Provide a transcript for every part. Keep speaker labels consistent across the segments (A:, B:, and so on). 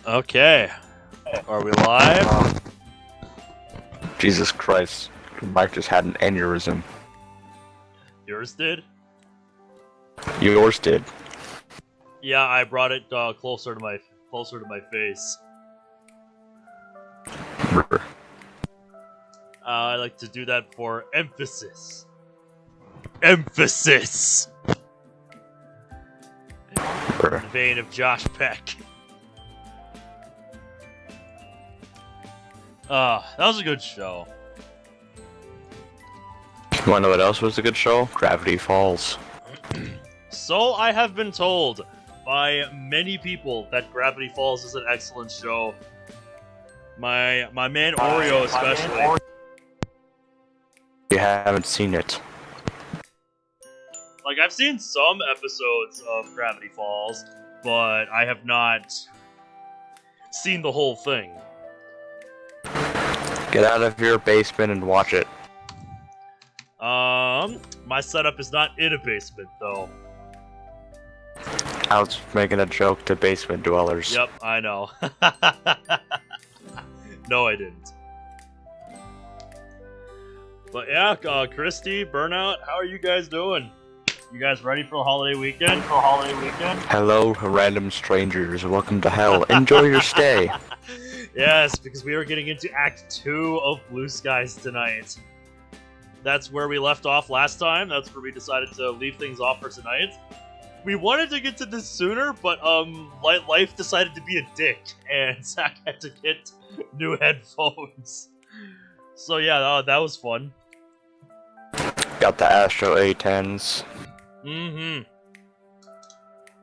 A: Okay. Are we live?
B: Jesus Christ. Mike just had an aneurysm.
A: Yours did?
B: Yours did.
A: Yeah, I brought it closer to my face. I like to do that for emphasis. Emphasis! In the vein of Josh Peck. That was a good show.
B: You wanna know what else was a good show? Gravity Falls.
A: So I have been told by many people that Gravity Falls is an excellent show. My man Oreo especially.
B: You haven't seen it.
A: Like, I've seen some episodes of Gravity Falls, but I have not seen the whole thing.
B: Get out of your basement and watch it.
A: My setup is not in a basement, though.
B: I was making a joke to basement dwellers.
A: Yep, I know. No, I didn't. But yeah, Christy, Burnout, how are you guys doing? You guys ready for the holiday weekend?
B: Hello, random strangers. Welcome to hell. Enjoy your stay.
A: Yes, because we are getting into Act 2 of Blue Skies tonight. That's where we left off last time. That's where we decided to leave things off for tonight. We wanted to get to this sooner, but life decided to be a dick, and Zach had to get new headphones. So yeah, that was fun.
B: Got the Astro A10s.
A: Mm-hmm.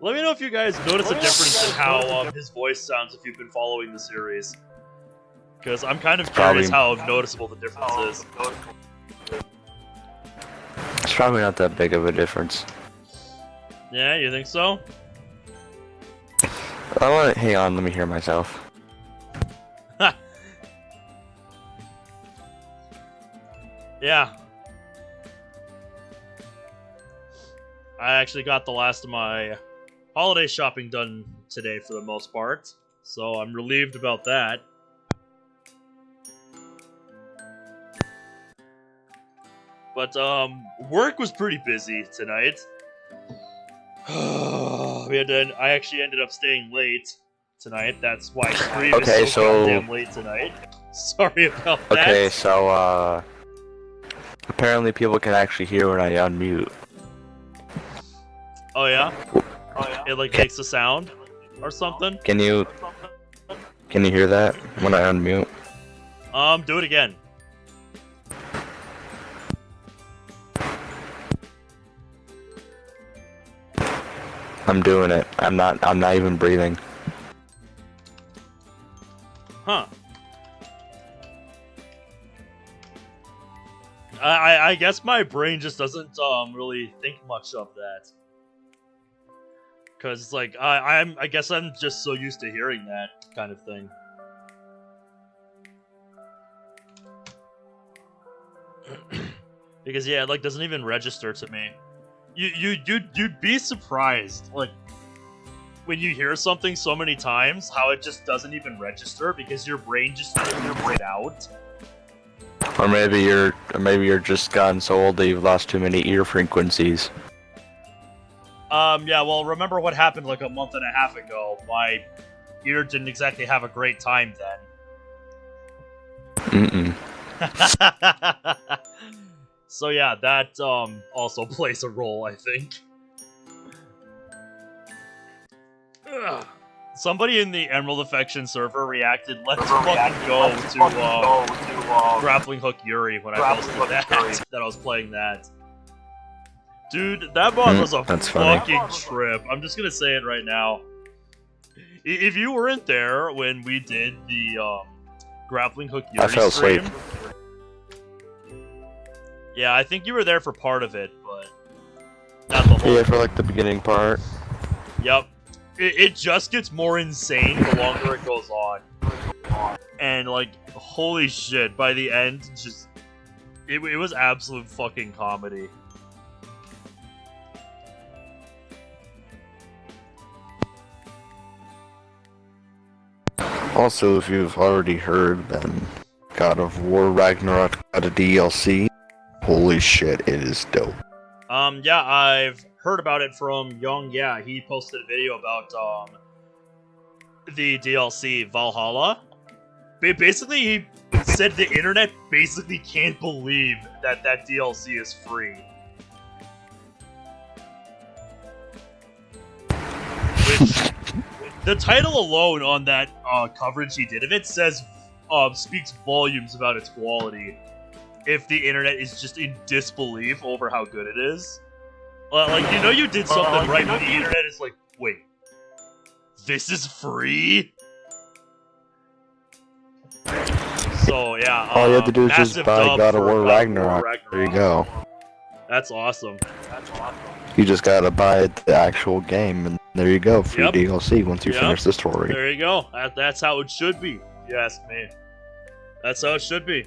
A: Let me know if you guys notice a difference in how his voice sounds if you've been following the series. Because I'm kind of curious how noticeable the difference is.
B: It's probably not that big of a difference.
A: Yeah, you think so?
B: Hang on, let me hear myself.
A: Yeah. I actually got the last of my holiday shopping done today for the most part, so I'm relieved about that. But, work was pretty busy tonight. I actually ended up staying late tonight. That's why stream is so goddamn late tonight. Sorry about that.
B: Okay, so, apparently people can actually hear when I unmute.
A: Oh yeah? It like makes a sound or something?
B: Can you hear that when I unmute?
A: Do it again.
B: I'm doing it. I'm not even breathing.
A: Huh. I guess my brain just doesn't really think much of that. Cause it's like I guess I'm just so used to hearing that kind of thing. Because yeah, it like doesn't even register to me. You'd be surprised, like when you hear something so many times, how it just doesn't even register because your brain just figures it out.
B: Or maybe you're just gotten so old that you've lost too many ear frequencies.
A: Yeah, well, remember what happened like a month and a half ago. My ear didn't exactly have a great time then. So yeah, that also plays a role, I think. Ugh. Somebody in the Emerald Affection server reacted, let's fucking go to Grappling Hook Yuri when I posted that I was playing that. Dude, that mod was a fucking trip. I'm just gonna say it right now. If you weren't there when we did the Grappling Hook Yuri
B: I fell
A: stream,
B: asleep.
A: Yeah, I think you were there for part of it, but not the whole.
B: Yeah, for like the beginning part.
A: Yep. It just gets more insane the longer it goes on. And like, holy shit, by the end, just it was absolute fucking comedy.
B: Also, if you've already heard, then God of War Ragnarok got a DLC. Holy shit, it is dope.
A: Yeah, I've heard about it from Young. Yeah, he posted a video about the DLC Valhalla. Basically, he said the internet basically can't believe that that DLC is free. Which, the title alone on that coverage he did of it says, speaks volumes about its quality. If the internet is just in disbelief over how good it is. Like, you know you did something right when the internet is like, wait, this is free? So, yeah.
B: All you have to do is just buy God of War Ragnarok. There you go.
A: That's awesome.
B: You just gotta buy the actual game, and there you go, free DLC once you finish the story.
A: There you go. That's how it should be, if you ask me. That's how it should be.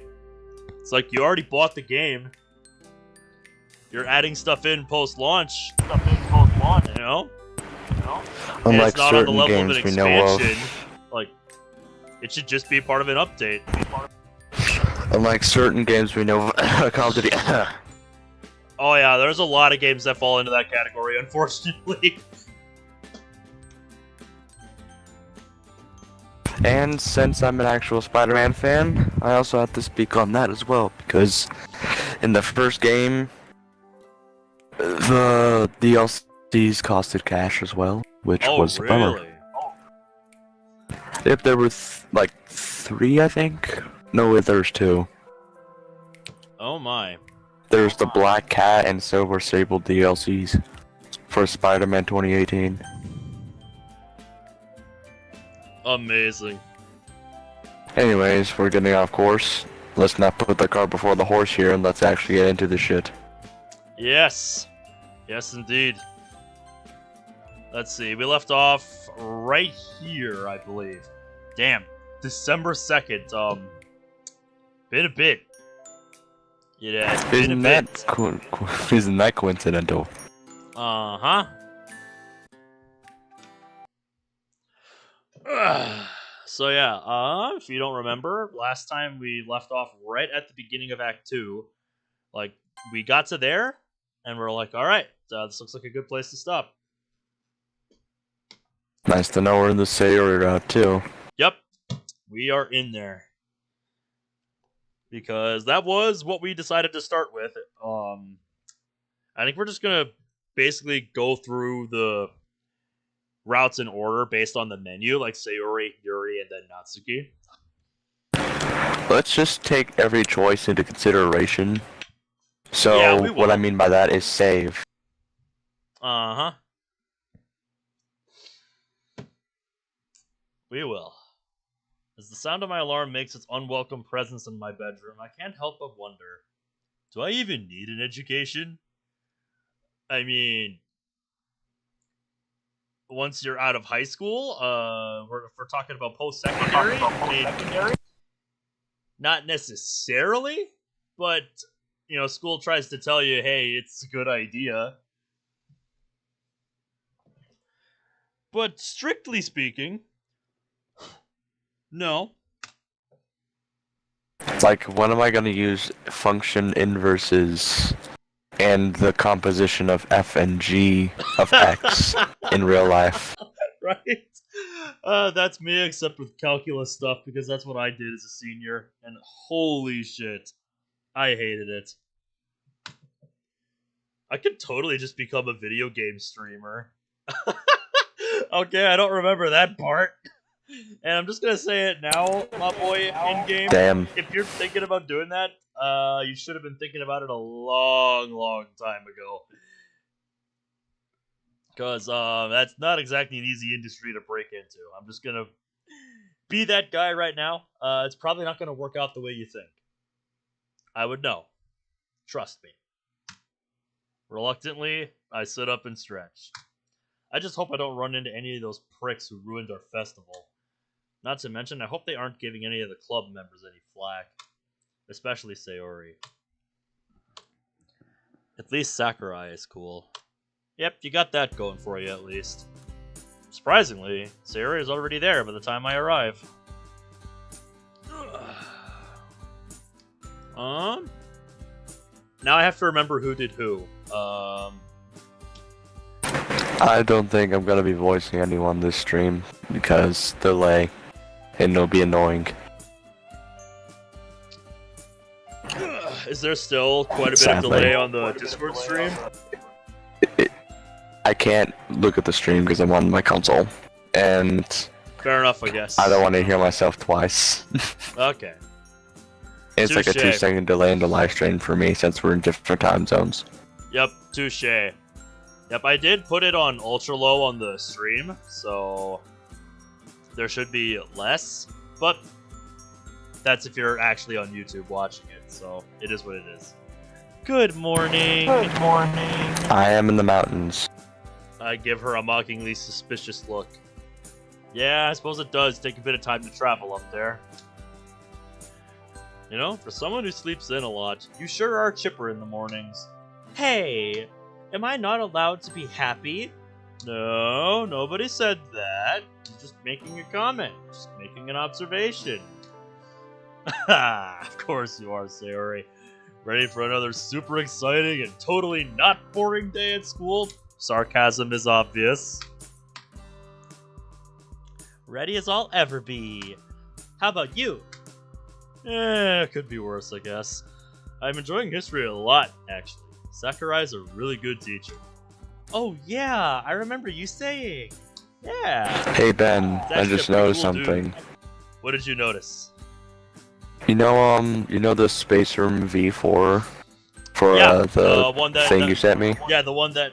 A: It's like you already bought the game. You're adding stuff in post-launch. You know?
B: Unlike
A: it's not on the
B: certain
A: level of an
B: games we know
A: expansion.
B: of.
A: Like, it should just be part of an update.
B: Unlike certain games we know of, Call of Duty.
A: Oh yeah, there's a lot of games that fall into that category, unfortunately.
B: And since I'm an actual Spider-Man fan, I also have to speak on that as well, because in the first game, the DLCs costed cash as well, which was a bummer.
A: Really?
B: Yep, there were like 3, I think. No, there's 2.
A: Oh my.
B: There's the Black Cat and Silver Sable DLCs for Spider-Man 2018.
A: Amazing.
B: Anyways, we're getting off course. Let's not put the cart before the horse here, and let's actually get into the shit.
A: Yes. Yes, indeed. Let's see. We left off right here, I believe. Damn. December 2nd. Been a bit. Yeah,
B: Isn't that coincidental?
A: Uh-huh. So yeah, if you don't remember, last time we left off right at the beginning of Act 2. Like, we got to there, and we're like, alright, this looks like a good place to stop.
B: Nice to know we're in the Sayori route, too.
A: Yep, we are in there. Because that was what we decided to start with. I think we're just gonna basically go through the routes in order based on the menu, like Sayori, Yuri, and then Natsuki.
B: Let's just take every choice into consideration. So,
A: Yeah,
B: what I mean by that is save.
A: Uh-huh. We will. As the sound of my alarm makes its unwelcome presence in my bedroom, I can't help but wonder, do I even need an education? I mean, once you're out of high school, if we're talking about post-secondary, not necessarily, but, you know, school tries to tell you, hey, it's a good idea. But strictly speaking, no.
B: It's like, when am I going to use function inverses and the composition of f and g of x in real life?
A: Right? That's me, except with calculus stuff, because that's what I did as a senior, and holy shit, I hated it. I could totally just become a video game streamer. Okay, I don't remember that part. And I'm just gonna say it now, my boy, in-game.
B: Damn.
A: If you're thinking about doing that, you should have been thinking about it a long, long time ago. Because that's not exactly an easy industry to break into. I'm just gonna be that guy right now. It's probably not gonna work out the way you think. I would know. Trust me. Reluctantly, I sit up and stretch. I just hope I don't run into any of those pricks who ruined our festival. Not to mention, I hope they aren't giving any of the club members any flack. Especially Sayori. At least Sakurai is cool. Yep, you got that going for you at least. Surprisingly, Sayori is already there by the time I arrive. Now I have to remember who did who.
B: I don't think I'm gonna be voicing anyone this stream because delay, and it'll be annoying.
A: Is there still quite a bit of delay on the Discord stream?
B: I can't look at the stream because I'm on my console, and
A: fair enough, I guess.
B: I don't want to hear myself twice.
A: Okay.
B: It's like a 2-second delay in the live stream for me since we're in different time zones.
A: Yep, touche. Yep, I did put it on ultra low on the stream, so there should be less, but that's if you're actually on YouTube watching it, so it is what it is. Good morning.
C: Good morning.
B: I am in the mountains.
A: I give her a mockingly suspicious look. Yeah, I suppose it does take a bit of time to travel up there. You know, for someone who sleeps in a lot, you sure are chipper in the mornings. Hey, am I not allowed to be happy? No, nobody said that. I'm just making a comment, just making an observation. Of course you are, Sayori. Ready for another super exciting and totally not boring day at school? Sarcasm is obvious. Ready as I'll ever be. How about you? Could be worse, I guess. I'm enjoying history a lot, actually. Sakurai's a really good teacher. Oh yeah, I remember you saying. Yeah.
B: Hey Ben, I just noticed
A: cool
B: something.
A: Dude. What did you notice?
B: You know the Space Room V4 for the
A: one that,
B: thing you sent me?
A: Yeah, the one that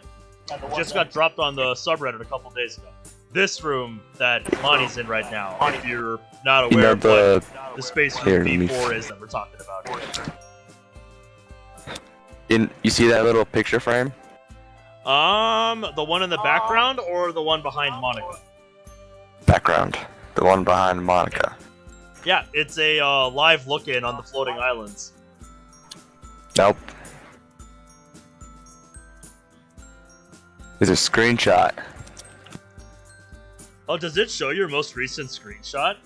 A: just got dropped on the subreddit a couple days ago. This room that Lonnie's in right now, if you're not aware of what the Space Room V4 is that we're talking about here.
B: You see that little picture frame?
A: The one in the background or the one behind Monica?
B: Background. The one behind Monica.
A: Yeah, it's a live look-in on the floating islands.
B: Nope. It's a screenshot.
A: Oh, does it show your most recent screenshot?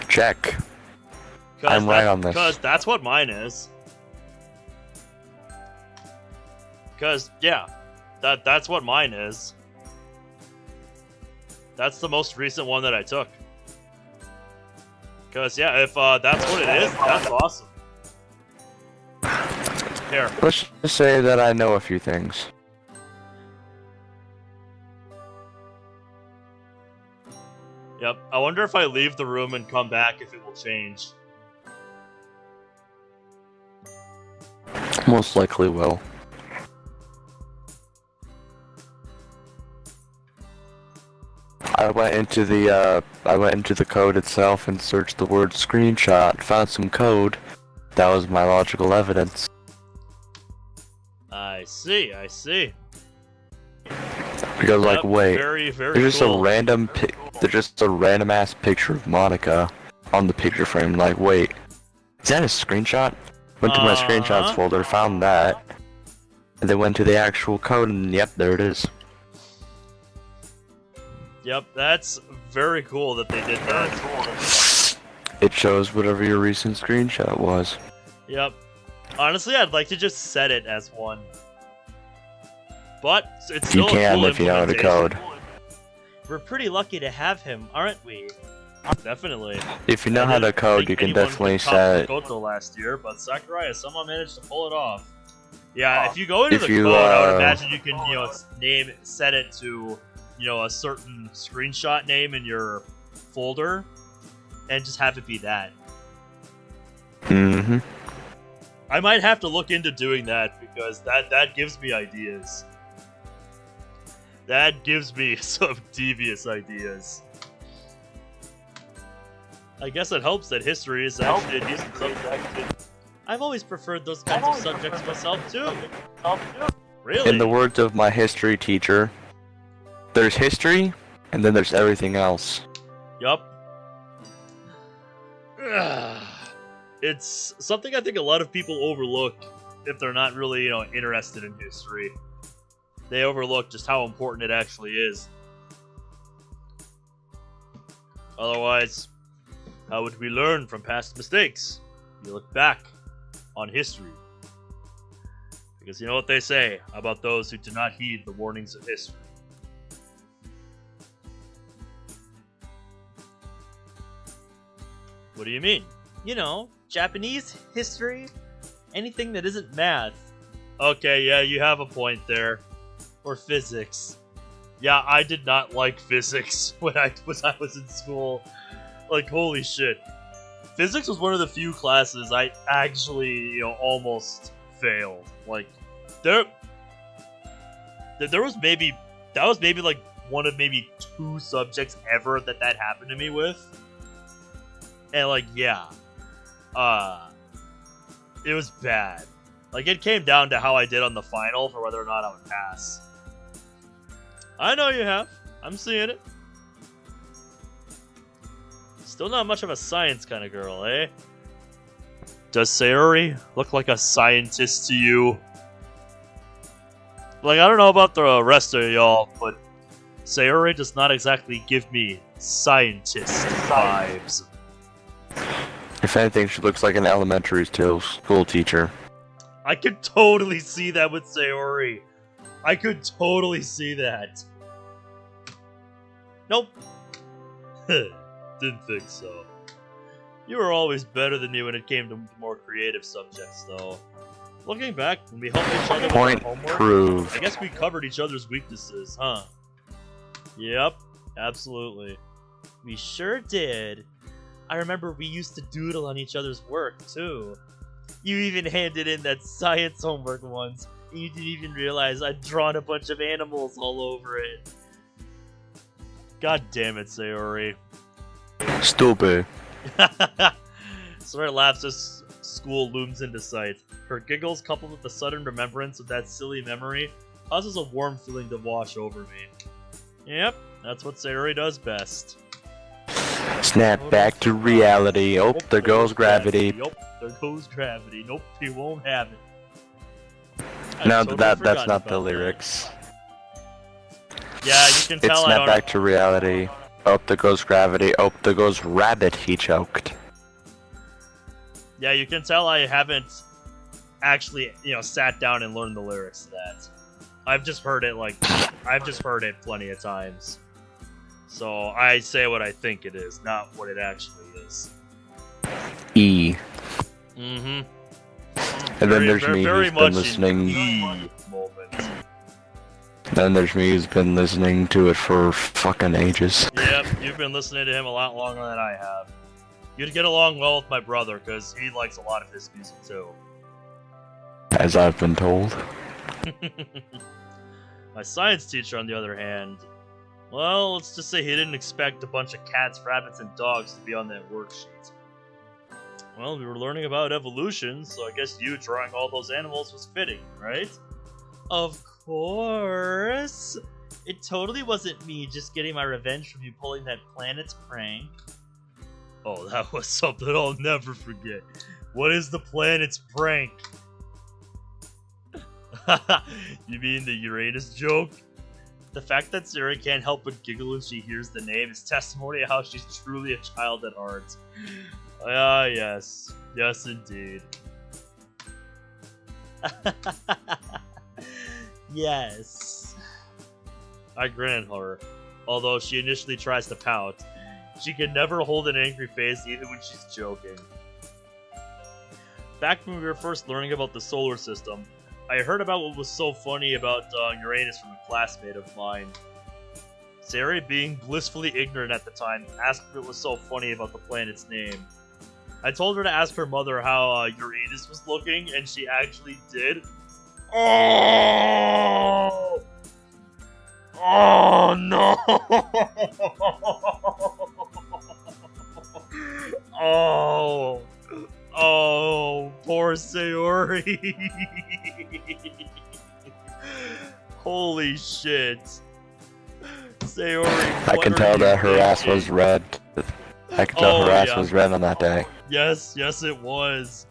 B: Check. I'm right on this.
A: Because that's what mine is. Because, yeah, that's what mine is. That's the most recent one that I took. Because, yeah, if that's what it is, that's awesome. Here.
B: Let's just say that I know a few things.
A: Yep, I wonder if I leave the room and come back if it will change.
B: Most likely will. I went into the code itself and searched the word screenshot, found some code. That was my logical evidence.
A: I see.
B: Because like, wait,
A: very
B: there's just
A: cool.
B: there's just a random ass picture of Monica on the picture frame. Like, wait, is that a screenshot? Went to my screenshots folder, found that, and then went to the actual code, and yep, there it is.
A: Yep, that's very cool that they did that.
B: It shows whatever your recent screenshot was.
A: Yep. Honestly, I'd like to just set it as one. But it's still
B: you can
A: a cool
B: if you know the code.
A: We're pretty lucky to have him, aren't we? Definitely.
B: If you know how to code, you can definitely set.
A: Koto last year, but Sakurai has somehow managed to pull it off. Yeah, if you go into the code, I would imagine you can, set it to, a certain screenshot name in your folder, and just have it be that.
B: Mm-hmm.
A: I might have to look into doing that because that gives me ideas. That gives me some devious ideas. I guess it helps that history is actually a decent subject. I've always preferred those kinds of subjects myself too. Really?
B: In the words of my history teacher, there's history, and then there's everything else.
A: Yup. It's something I think a lot of people overlook if they're not really, interested in history. They overlook just how important it actually is. Otherwise, how would we learn from past mistakes? You look back, on history. Because you know what they say about those who do not heed the warnings of history. What do you mean?
C: You know, Japanese history, anything that isn't math.
A: Okay, yeah, you have a point there.
C: Or physics.
A: Yeah, I did not like physics when I was in school. Like, holy shit. Physics was one of the few classes I actually, almost failed. Like, there was maybe, that was maybe like one of maybe 2 subjects ever that happened to me with. And like, yeah. It was bad. Like, it came down to how I did on the final for whether or not I would pass. I know you have. I'm seeing it. Still not much of a science kind of girl, eh? Does Sayori look like a scientist to you? Like, I don't know about the rest of y'all, but Sayori does not exactly give me scientist vibes.
B: If anything, she looks like an elementary school teacher.
A: I could totally see that with Sayori. I could totally see that. Nope. Didn't think so. You were always better than me when it came to more creative subjects, though. Looking back, when we helped each other with our homework,
B: proved.
A: I guess we covered each other's weaknesses, huh? Yep, absolutely.
C: We sure did. I remember we used to doodle on each other's work, too. You even handed in that science homework once, and you didn't even realize I'd drawn a bunch of animals all over it.
A: God damn it, Sayori.
B: Stupid.
A: Sora laughs as school looms into sight. Her giggles, coupled with the sudden remembrance of that silly memory, causes a warm feeling to wash over me. Yep, that's what Sayori does best.
B: Snap back to reality. Oh, there goes gravity.
A: Yup, there goes gravity. Nope, he won't have it.
B: No, that's not the lyrics.
A: Yeah, you can tell
B: It's snap back to reality. Oh, there goes gravity. Oh, there goes rabbit, he choked.
A: Yeah, you can tell I haven't actually, sat down and learned the lyrics to that. I've just heard it, plenty of times. So, I say what I think it is, not what it actually is.
B: E.
A: Mm-hmm.
B: And then there's me who's been listening.
A: E moment.
B: Then there's me who's been listening to it for fucking ages.
A: Yep, you've been listening to him a lot longer than I have. You'd get along well with my brother, because he likes a lot of his music too.
B: As I've been told.
A: My science teacher, on the other hand, well, let's just say he didn't expect a bunch of cats, rabbits, and dogs to be on that worksheet. Well, we were learning about evolution, so I guess you drawing all those animals was fitting, right?
C: Of course. It totally wasn't me just getting my revenge from you pulling that planet's prank.
A: Oh, that was something I'll never forget. What is the planet's prank? You mean the Uranus joke? The fact that Sarah can't help but giggle when she hears the name is testimony to how she's truly a child at heart. Ah, yes. Yes, indeed.
C: Yes.
A: I grin at her, although she initially tries to pout. She can never hold an angry face even when she's joking. Back when we were first learning about the solar system, I heard about what was so funny about Uranus from a classmate of mine. Sayori, being blissfully ignorant at the time, asked what was so funny about the planet's name. I told her to ask her mother how Uranus was looking, and she actually did. Oh! Oh no! Oh! Oh, poor Sayori! Holy shit! Sayori,
B: I can tell that her ass was red. I can tell her ass was red on that day.
A: Yes, yes it was.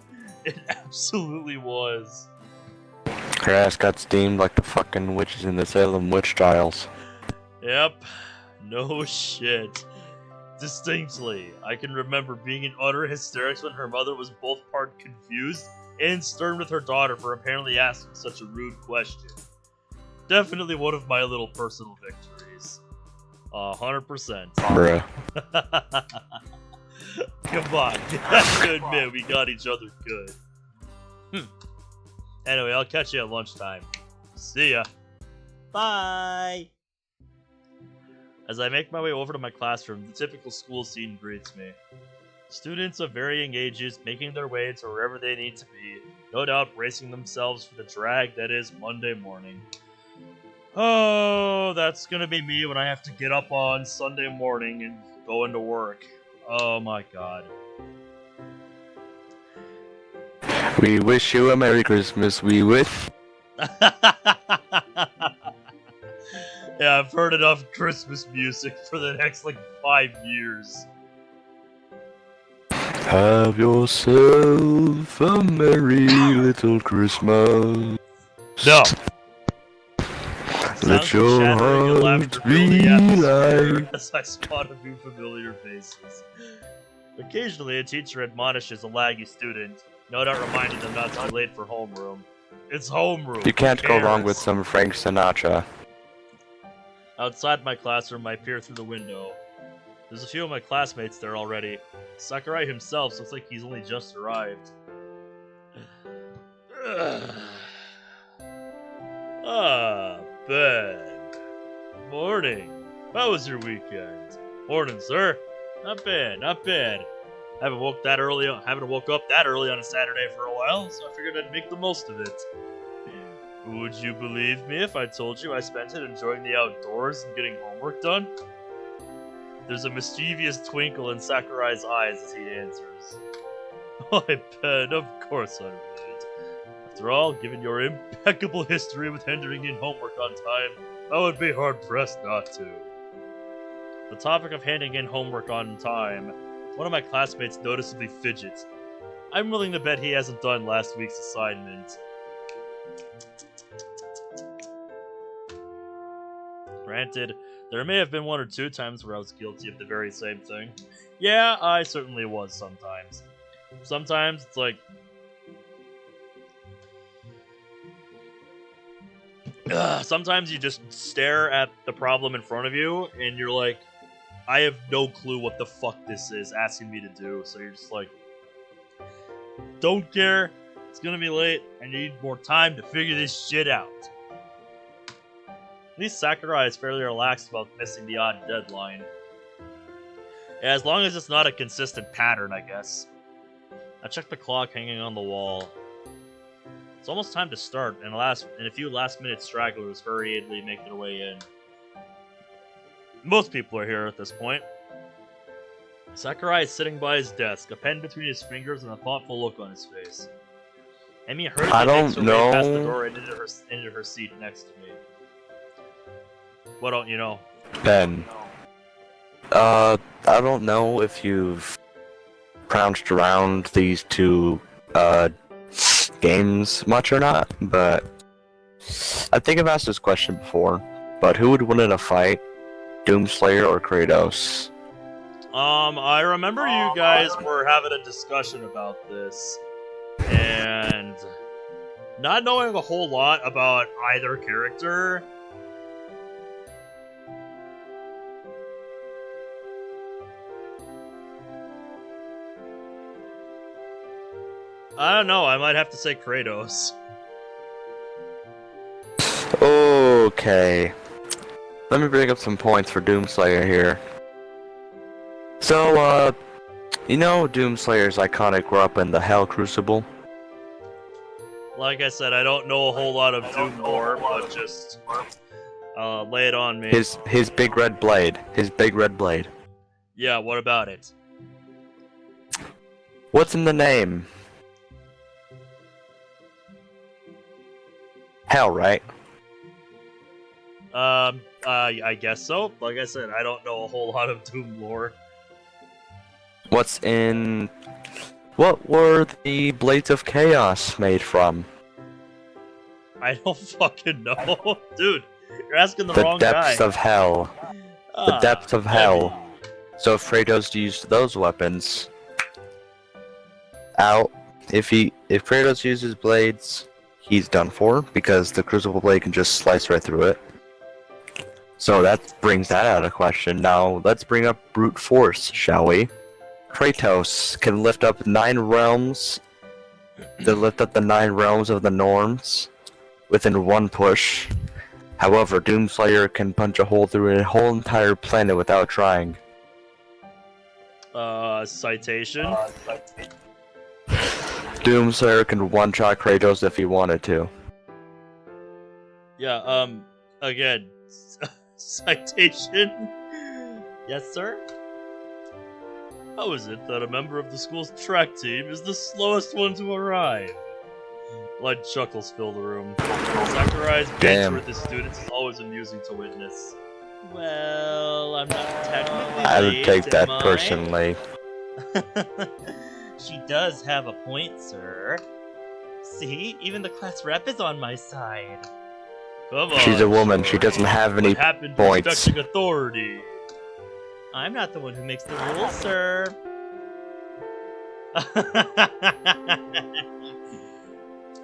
A: It absolutely was.
B: Her ass got steamed like the fucking witches in the Salem witch trials.
A: Yep. No shit. Distinctly, I can remember being in utter hysterics when her mother was both part confused and stern with her daughter for apparently asking such a rude question. Definitely one of my little personal victories. 100%.
B: Bruh.
A: Come on, you have to admit we got each other good. Anyway, I'll catch you at lunchtime. See ya. Bye! As I make my way over to my classroom, the typical school scene greets me. Students of varying ages making their way to wherever they need to be, no doubt bracing themselves for the drag that is Monday morning. Oh, that's gonna be me when I have to get up on Sunday morning and go into work. Oh my god.
B: We wish you a Merry Christmas, we wish.
A: Yeah, I've heard enough Christmas music for the next, 5 years.
B: Have yourself a merry little Christmas.
A: No.
B: Let your heart be light.
A: As I spot a few familiar faces. Occasionally, a teacher admonishes a laggy student, no doubt reminding them not to be late for homeroom. It's homeroom.
B: You can't
A: Who
B: go wrong
A: cares?
B: with some Frank Sinatra.
A: Outside my classroom, I peer through the window. There's a few of my classmates there already. Sakurai himself looks like he's only just arrived. Ben. Morning. How was your weekend? Morning, sir. Not bad, not bad. Haven't woke up that early on a Saturday for a while, so I figured I'd make the most of it. Would you believe me if I told you I spent it enjoying the outdoors and getting homework done? There's a mischievous twinkle in Sakurai's eyes as he answers. Why, Ben, of course I would. After all, given your impeccable history with handing in homework on time, I would be hard-pressed not to. The topic of handing in homework on time, one of my classmates noticeably fidgets. I'm willing to bet he hasn't done last week's assignment. Granted, there may have been 1 or 2 times where I was guilty of the very same thing. Yeah, I certainly was sometimes. Sometimes it's like... sometimes you just stare at the problem in front of you, and you're like, I have no clue what the fuck this is asking me to do, so you're just like, don't care, it's gonna be late, I need more time to figure this shit out. At least Sakurai is fairly relaxed about missing the odd deadline. Yeah, as long as it's not a consistent pattern, I guess. I check the clock hanging on the wall. It's almost time to start, and a few last-minute stragglers hurriedly make their way in. Most people are here at this point. Sakurai is sitting by his desk, a pen between his fingers and a thoughtful look on his face. Emi hurriedly makes her way past the door and into her seat next to me. What don't you know?
B: Ben. I don't know if you've crouched around these 2, games much or not, but I think I've asked this question before, but who would win in a fight? Doomslayer or Kratos?
A: I remember you guys were having a discussion about this, and not knowing a whole lot about either character, I don't know, I might have to say Kratos.
B: Okay. Let me bring up some points for Doomslayer here. So, you know Doomslayer's iconic weapon, the Hell Crucible?
A: Like I said, I don't know a whole lot of Doom lore, but just lay it on me.
B: His big red blade. His big red blade.
A: Yeah, what about it?
B: What's in the name? Hell, right?
A: I guess so. Like I said, I don't know a whole lot of Doom lore.
B: What were the Blades of Chaos made from?
A: I don't fucking know. Dude, you're asking the wrong guy.
B: The depths of hell. The depths of hell. So if Kratos used those weapons, out If Kratos uses blades, he's done for because the Crucible blade can just slice right through it. So that brings that out of question. Now let's bring up brute force, shall we? Kratos can lift up 9 realms. To lift up the 9 realms of the norms within one push. However, Doomslayer can punch a hole through a whole entire planet without trying.
A: Citation?
B: Doomslayer can one-shot Kratos if he wanted to.
A: Yeah, again, citation?
C: Yes, sir?
A: How is it that a member of the school's track team is the slowest one to arrive? Light chuckles fill the room. Zachariah's banter with his students is always amusing to witness.
C: Well, I'm not technically
B: I would
C: late,
B: take that
C: am I?
B: personally.
C: She does have a point, sir. See, even the class rep is on my side.
A: Come on.
B: She's a woman. She doesn't have any
A: What happened to
B: points.
A: respecting authority?
C: I'm not the one who makes the rules, sir.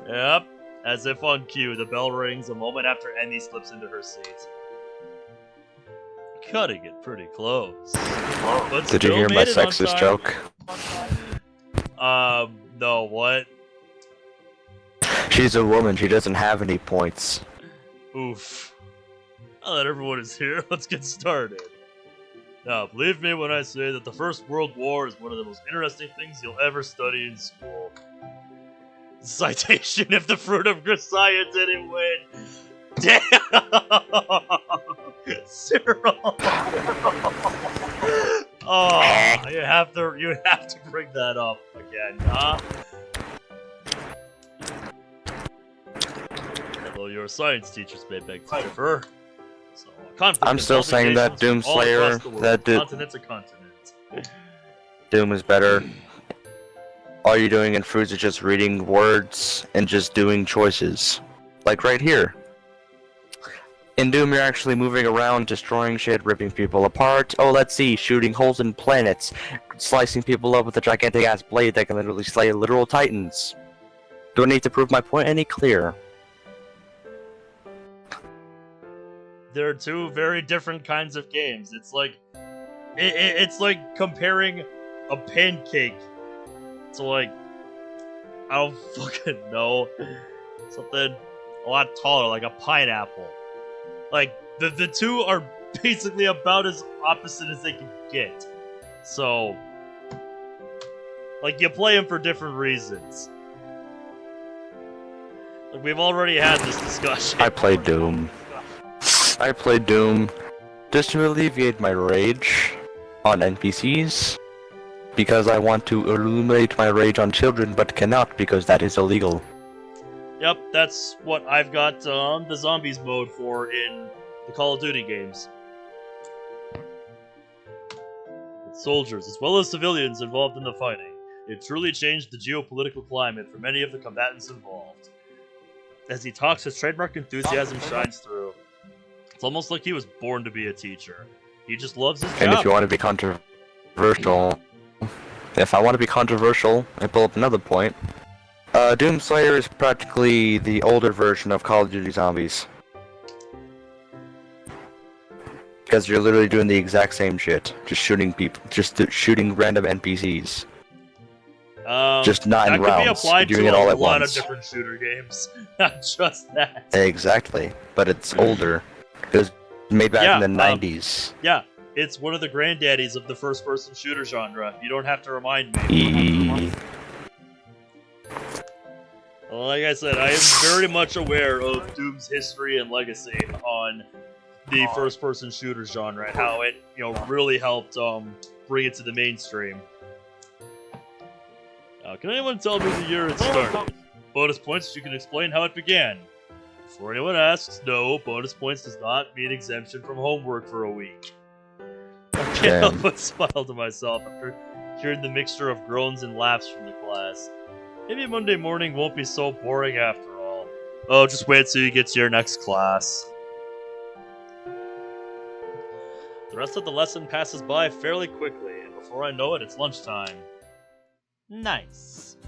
A: Yep. As if on cue, the bell rings a moment after Emmy slips into her seat. Cutting it pretty close. But
B: Did you
A: still
B: hear my
A: made it on
B: sexist
A: time.
B: joke?
A: No, what?
B: She's a woman. She doesn't have any points.
A: Oof. Now that everyone is here, let's get started. Now, believe me when I say that the First World War is one of the most interesting things you'll ever study in school. Citation: if the fruit of good science didn't win. Damn! Cyril! Oh, you have to bring that up again, huh? Although your science teachers may beg to differ. So, conflict
B: I'm still saying that
A: consultations from all
B: Doomslayer,
A: across the world,
B: that
A: continent to continent.
B: Doom is better. All you're doing in Fruits is just reading words and just doing choices. Like right here. In Doom, you're actually moving around, destroying shit, ripping people apart. Oh, let's see, shooting holes in planets, slicing people up with a gigantic ass blade that can literally slay literal titans. Do I need to prove my point any clearer?
A: They're two very different kinds of games. It's like it's like comparing a pancake to, like, I don't fucking know, something a lot taller, like a pineapple. Like the two are basically about as opposite as they can get. So, like, you play them for different reasons. Like, we've already had this discussion.
B: I played Doom. I played Doom just to alleviate my rage on NPCs, because I want to illuminate my rage on children, but cannot because that is illegal.
A: Yep, that's what I've got the zombies mode for in the Call of Duty games. With soldiers, as well as civilians involved in the fighting, it truly changed the geopolitical climate for many of the combatants involved. As he talks, his trademark enthusiasm shines through. It's almost like he was born to be a teacher. He just loves his job.
B: And if you want to be controversial, I pull up another point. Doomslayer is practically the older version of Call of Duty Zombies. Because you're literally doing the exact same shit. Just shooting people, shooting random NPCs. Just 9 rounds.
A: That could be applied
B: doing
A: to
B: it all
A: a
B: at
A: lot
B: once.
A: of different shooter games. Not just that.
B: Exactly, but it's older. It was made back in the 90s.
A: Yeah, it's one of the granddaddies of the first-person shooter genre. You don't have to remind me. Like I said, I am very much aware of Doom's history and legacy on the first-person shooter genre and how it, really helped bring it to the mainstream. Now, can anyone tell me the year it started? Bonus points if you can explain how it began. Before anyone asks, no, bonus points does not mean exemption from homework for a week. I can't help but smile to myself after hearing the mixture of groans and laughs from the class. Maybe Monday morning won't be so boring after all. Oh, just wait till you get to your next class. The rest of the lesson passes by fairly quickly, and before I know it, it's lunchtime.
C: Nice.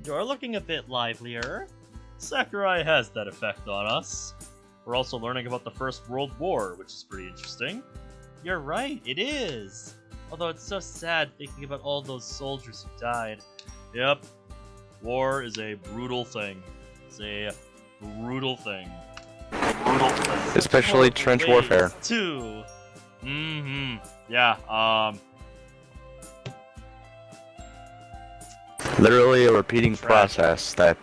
C: You're looking a bit livelier.
A: Sakurai has that effect on us. We're also learning about the First World War, which is pretty interesting.
C: You're right, it is. Although it's so sad thinking about all those soldiers who died.
A: Yep. War is a brutal thing. It's a brutal thing.
B: Especially trench warfare.
C: Too.
A: Yeah,
B: Literally a repeating process that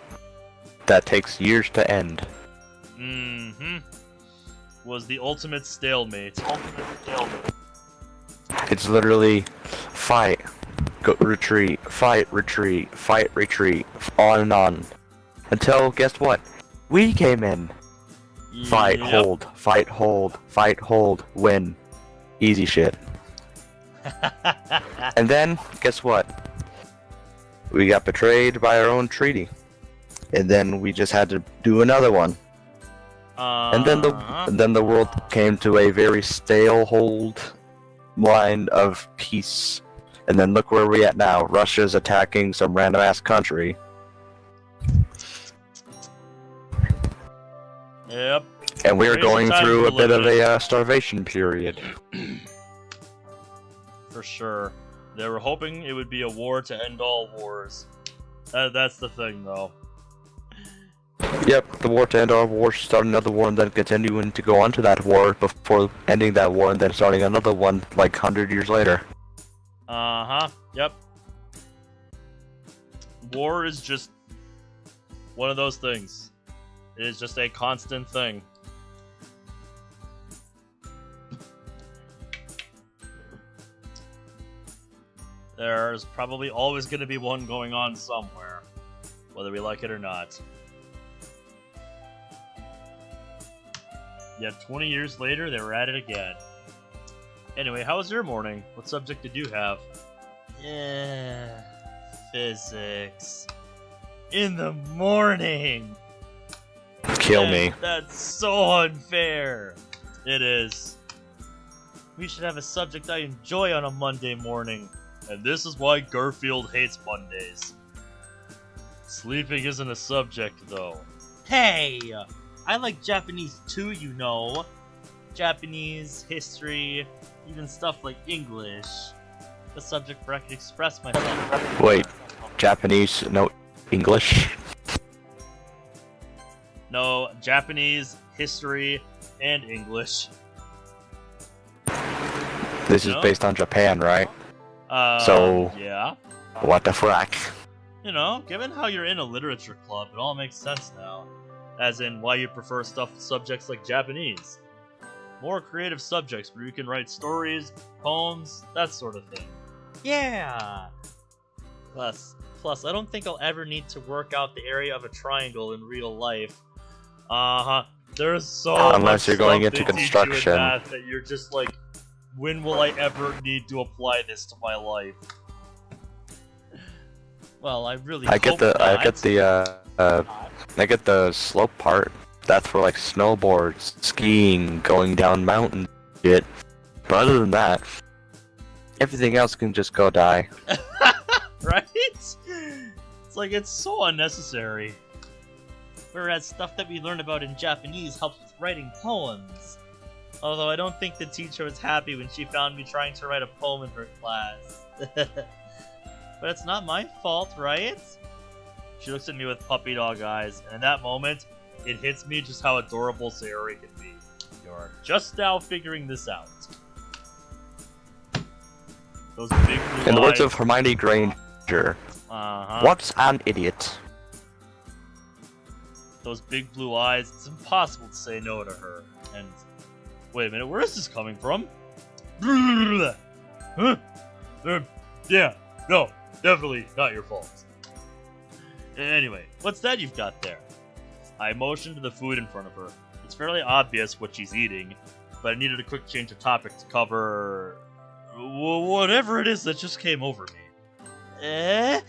B: takes years to end.
A: Was the ultimate stalemate.
B: It's literally fight, go retreat, fight, retreat, fight, retreat, on and on. Until, guess what? We came in. Fight, hold, fight, hold, fight, hold, win. Easy shit. And then, guess what? We got betrayed by our own treaty. And then we just had to do another one. And then the world came to a very stale hold line of peace. And then look where we're at now. Russia's attacking some random ass country.
A: Yep.
B: And we're going through a bit of a starvation period.
A: For sure. They were hoping it would be a war to end all wars. That's the thing, though.
B: Yep, the war to end all wars, start another war, and then continuing to go on to that war before ending that war, and then starting another one like 100 years later.
A: Yep. War is just one of those things. It is just a constant thing. There's probably always going to be one going on somewhere, whether we like it or not. Yet 20 years later, they were at it again. Anyway, how was your morning? What subject did you have?
C: Physics. In the morning!
B: Kill me.
C: That's so unfair!
A: It is.
C: We should have a subject I enjoy on a Monday morning.
A: And this is why Garfield hates Mondays. Sleeping isn't a subject, though.
C: Hey! I like Japanese too, you know. Japanese, history, even stuff like English. The subject where I can express myself.
B: Wait, Japanese, no English?
A: No, Japanese, history, and English.
B: This is based on Japan, right? So,
A: yeah.
B: What the frack?
A: You know, given how you're in a literature club, it all makes sense now. As in, why you prefer subjects like Japanese. More creative subjects where you can write stories, poems, that sort of thing.
C: Yeah! Plus, I don't think I'll ever need to work out the area of a triangle in real life.
A: There's so
B: unless you're going into
A: much stuff they teach you in
B: construction.
A: math that you're just like, when will I ever need to apply this to my life?
C: Well, I really
B: I get the slope part. That's for like snowboards, skiing, going down mountains, shit. But other than that, everything else can just go die.
A: Right? It's like, it's so unnecessary.
C: Whereas stuff that we learn about in Japanese helps with writing poems. Although I don't think the teacher was happy when she found me trying to write a poem in her class. But it's not my fault, right?
A: She looks at me with puppy dog eyes, and in that moment, it hits me just how adorable Sayori can be. You're just now figuring this out. Those big blue
B: In the words
A: eyes.
B: of Hermione Granger, what's an idiot?
A: Those big blue eyes, it's impossible to say no to her. And wait a minute, where is this coming from? Huh? Yeah, no, definitely not your fault. Anyway, what's that you've got there? I motioned to the food in front of her. It's fairly obvious what she's eating, but I needed a quick change of topic to cover whatever it is that just came over me.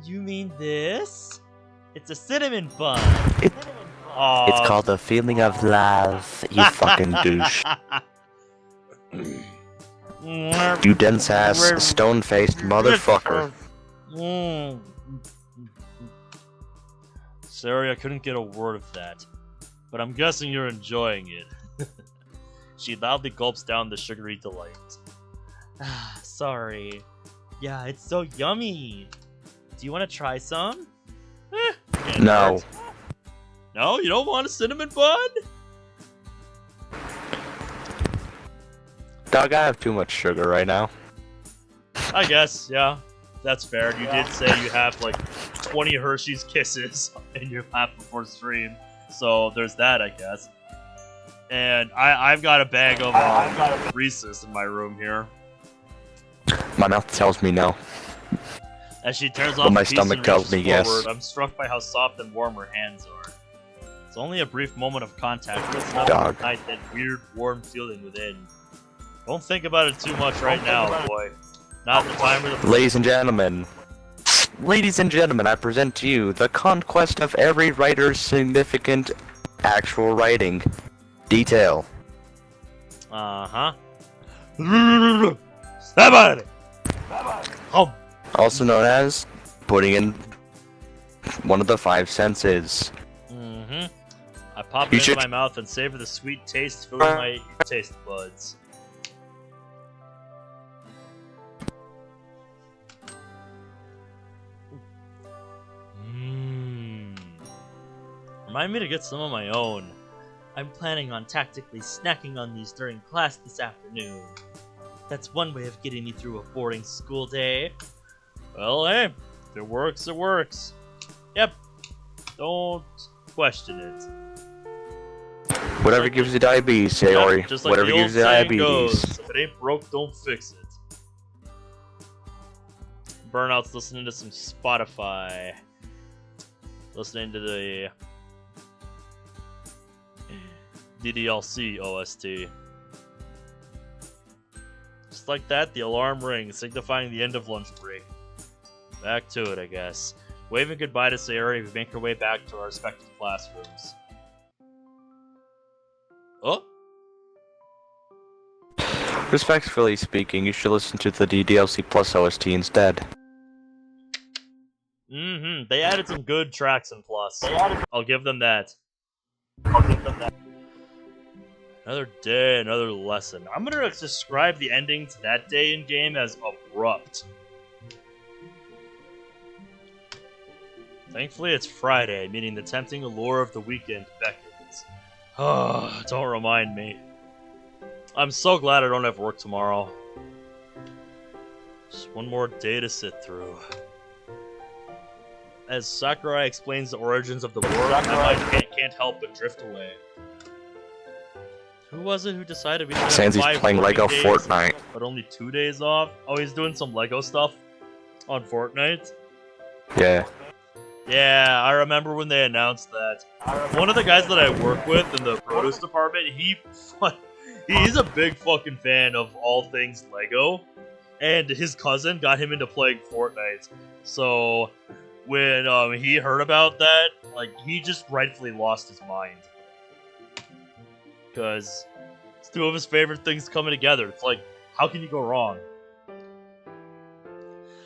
C: You mean this? It's a cinnamon bun.
B: It's called the feeling of love, you fucking douche. You dense-ass, stone-faced motherfucker.
A: Sayori, I couldn't get a word of that. But I'm guessing you're enjoying it. She loudly gulps down the sugary delight.
C: Sorry. Yeah, it's so yummy. Do you want to try some?
B: No.
A: Hurt. No, you don't want a cinnamon bun?
B: Dog, I have too much sugar right now.
A: I guess, yeah. That's fair. You did say you have like 20 Hershey's Kisses in your lap before stream. So there's that, I guess. And I've got a bag of Reese's in my room here.
B: My mouth tells me no.
A: As she tears
B: But
A: off
B: my
A: a piece
B: stomach
A: and
B: tells
A: reaches
B: me yes.
A: forward, I'm struck by how soft and warm her hands are. It's only a brief moment of contact, but it's enough
B: Dog.
A: to ignite that weird, warm feeling within. Don't think about it too much right now, boy. Not the time or the...
B: Ladies and gentlemen, I present to you the conquest of every writer's significant actual writing. Detail.
A: Uh-huh. Stop on it! Oh.
B: Also known as putting in one of the 5 senses.
A: Mm-hmm. I pop
B: You
A: it
B: should-
A: into my mouth and savor the sweet taste filling my taste buds. Remind me to get some of my own.
C: I'm planning on tactically snacking on these during class this afternoon. That's one way of getting me through a boring school day.
A: Well, hey, if it works, it works. Yep. Don't question it.
B: Whatever gives you diabetes, Sayori.
A: Yep, just like
B: Whatever
A: the old
B: gives you
A: saying
B: diabetes.
A: goes, if it ain't broke, don't fix it. Burnout's listening to some Spotify. Listening to the DDLC OST. Just like that, the alarm rings, signifying the end of lunch break. Back to it, I guess. Waving goodbye to Sayori, we make our way back to our respective classrooms. Oh?
B: Respectfully speaking, you should listen to the DDLC Plus OST instead.
A: Mm-hmm. They added some good tracks in Plus. I'll give them that. Another day, another lesson. I'm gonna describe the ending to that day in game as abrupt. Thankfully, it's Friday, meaning the tempting allure of the weekend beckons. Oh, don't remind me. I'm so glad I don't have work tomorrow. Just one more day to sit through. As Sakurai explains the origins of the war, my mind can't help but drift away. Who was it who decided we should have
B: Sans he's
A: 5
B: playing
A: working
B: Lego
A: days,
B: Fortnite.
A: but only 2 days off? Oh, he's doing some Lego stuff on Fortnite?
B: Yeah.
A: Yeah, I remember when they announced that. One of the guys that I work with in the produce department, he's a big fucking fan of all things Lego, and his cousin got him into playing Fortnite. So when he heard about that, like, he just rightfully lost his mind. Because it's 2 of his favorite things coming together. It's like, how can you go wrong?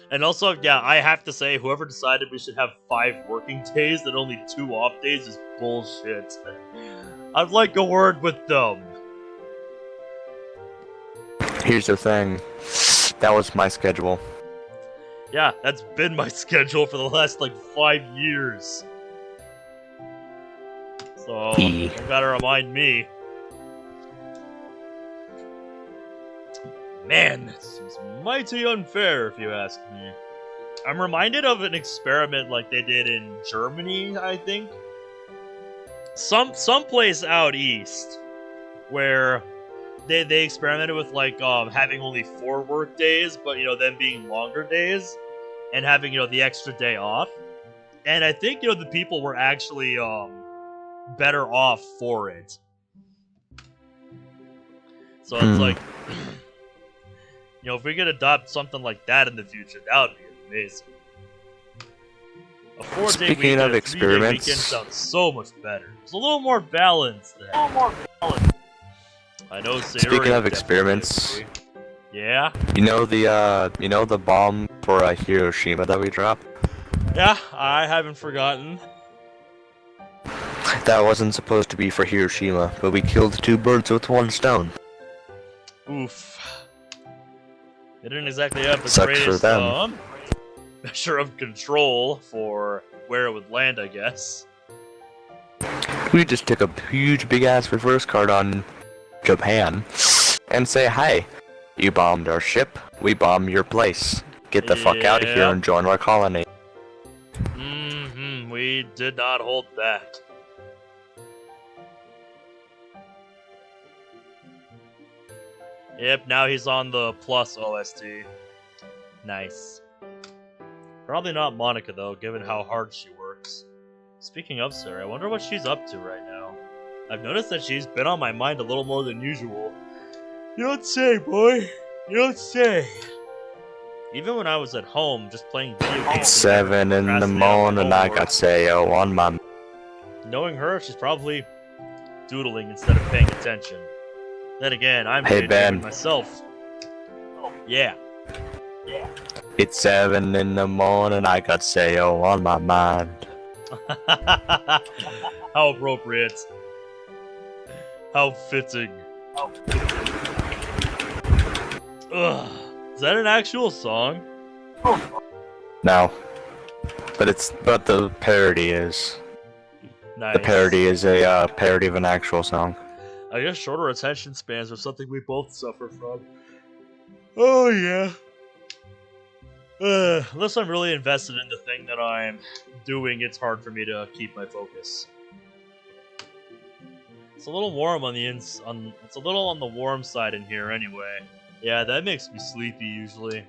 A: And also, yeah, I have to say, whoever decided we should have 5 working days and only 2 off days is bullshit. I'd like a word with them.
B: Here's the thing. That was my schedule.
A: Yeah, that's been my schedule for the last, like, 5 years. So, you gotta remind me. Man, this seems mighty unfair, if you ask me. I'm reminded of an experiment like they did in Germany, I think. Someplace out east, where they experimented with, like, having only 4 work days, but, you know, them being longer days, and having, you know, the extra day off. And I think, you know, the people were actually, better off for it. So it's like, you know, if we could adopt something like that in the future, that would be amazing. A 4-day
B: Speaking
A: weekend,
B: of
A: a 3-day
B: experiments-
A: weekend sounds so much better. There's a little more balance there. I know. Sayori
B: Speaking of
A: would
B: experiments-
A: definitely agree. Yeah?
B: You know the bomb for Hiroshima that we dropped?
A: Yeah, I haven't forgotten.
B: That wasn't supposed to be for Hiroshima, but we killed 2 birds with 1 stone.
A: Oof. They didn't exactly have the
B: Sucks for
A: greatest
B: them.
A: measure of control for where it would land, I guess.
B: We just took a huge big ass reverse card on Japan and say, hi, you bombed our ship, we bombed your place. Get the fuck out of here and join our colony.
A: Mm-hmm, we did not hold back. Yep, now he's on the plus OST. Nice. Probably not Monica though, given how hard she works. Speaking of Sarah, I wonder what she's up to right now. I've noticed that she's been on my mind a little more than usual. You don't say, boy. You don't say. Even when I was at home, just playing video games.
B: 7 in the morning, I got Sayo on my...
A: Knowing her, she's probably doodling instead of paying attention. Then again, I'm
B: Hey, Ben.
A: myself. Yeah.
B: It's 7 in the morning, I got Sayo on my mind.
A: How appropriate. How fitting. Ugh. Is that an actual song?
B: No. But the parody is.
A: Nice.
B: The parody is a parody of an actual song.
A: I guess shorter attention spans are something we both suffer from. Oh yeah. Unless I'm really invested in the thing that I'm doing, it's hard for me to keep my focus. It's a little warm on the it's a little on the warm side in here anyway. Yeah, that makes me sleepy usually.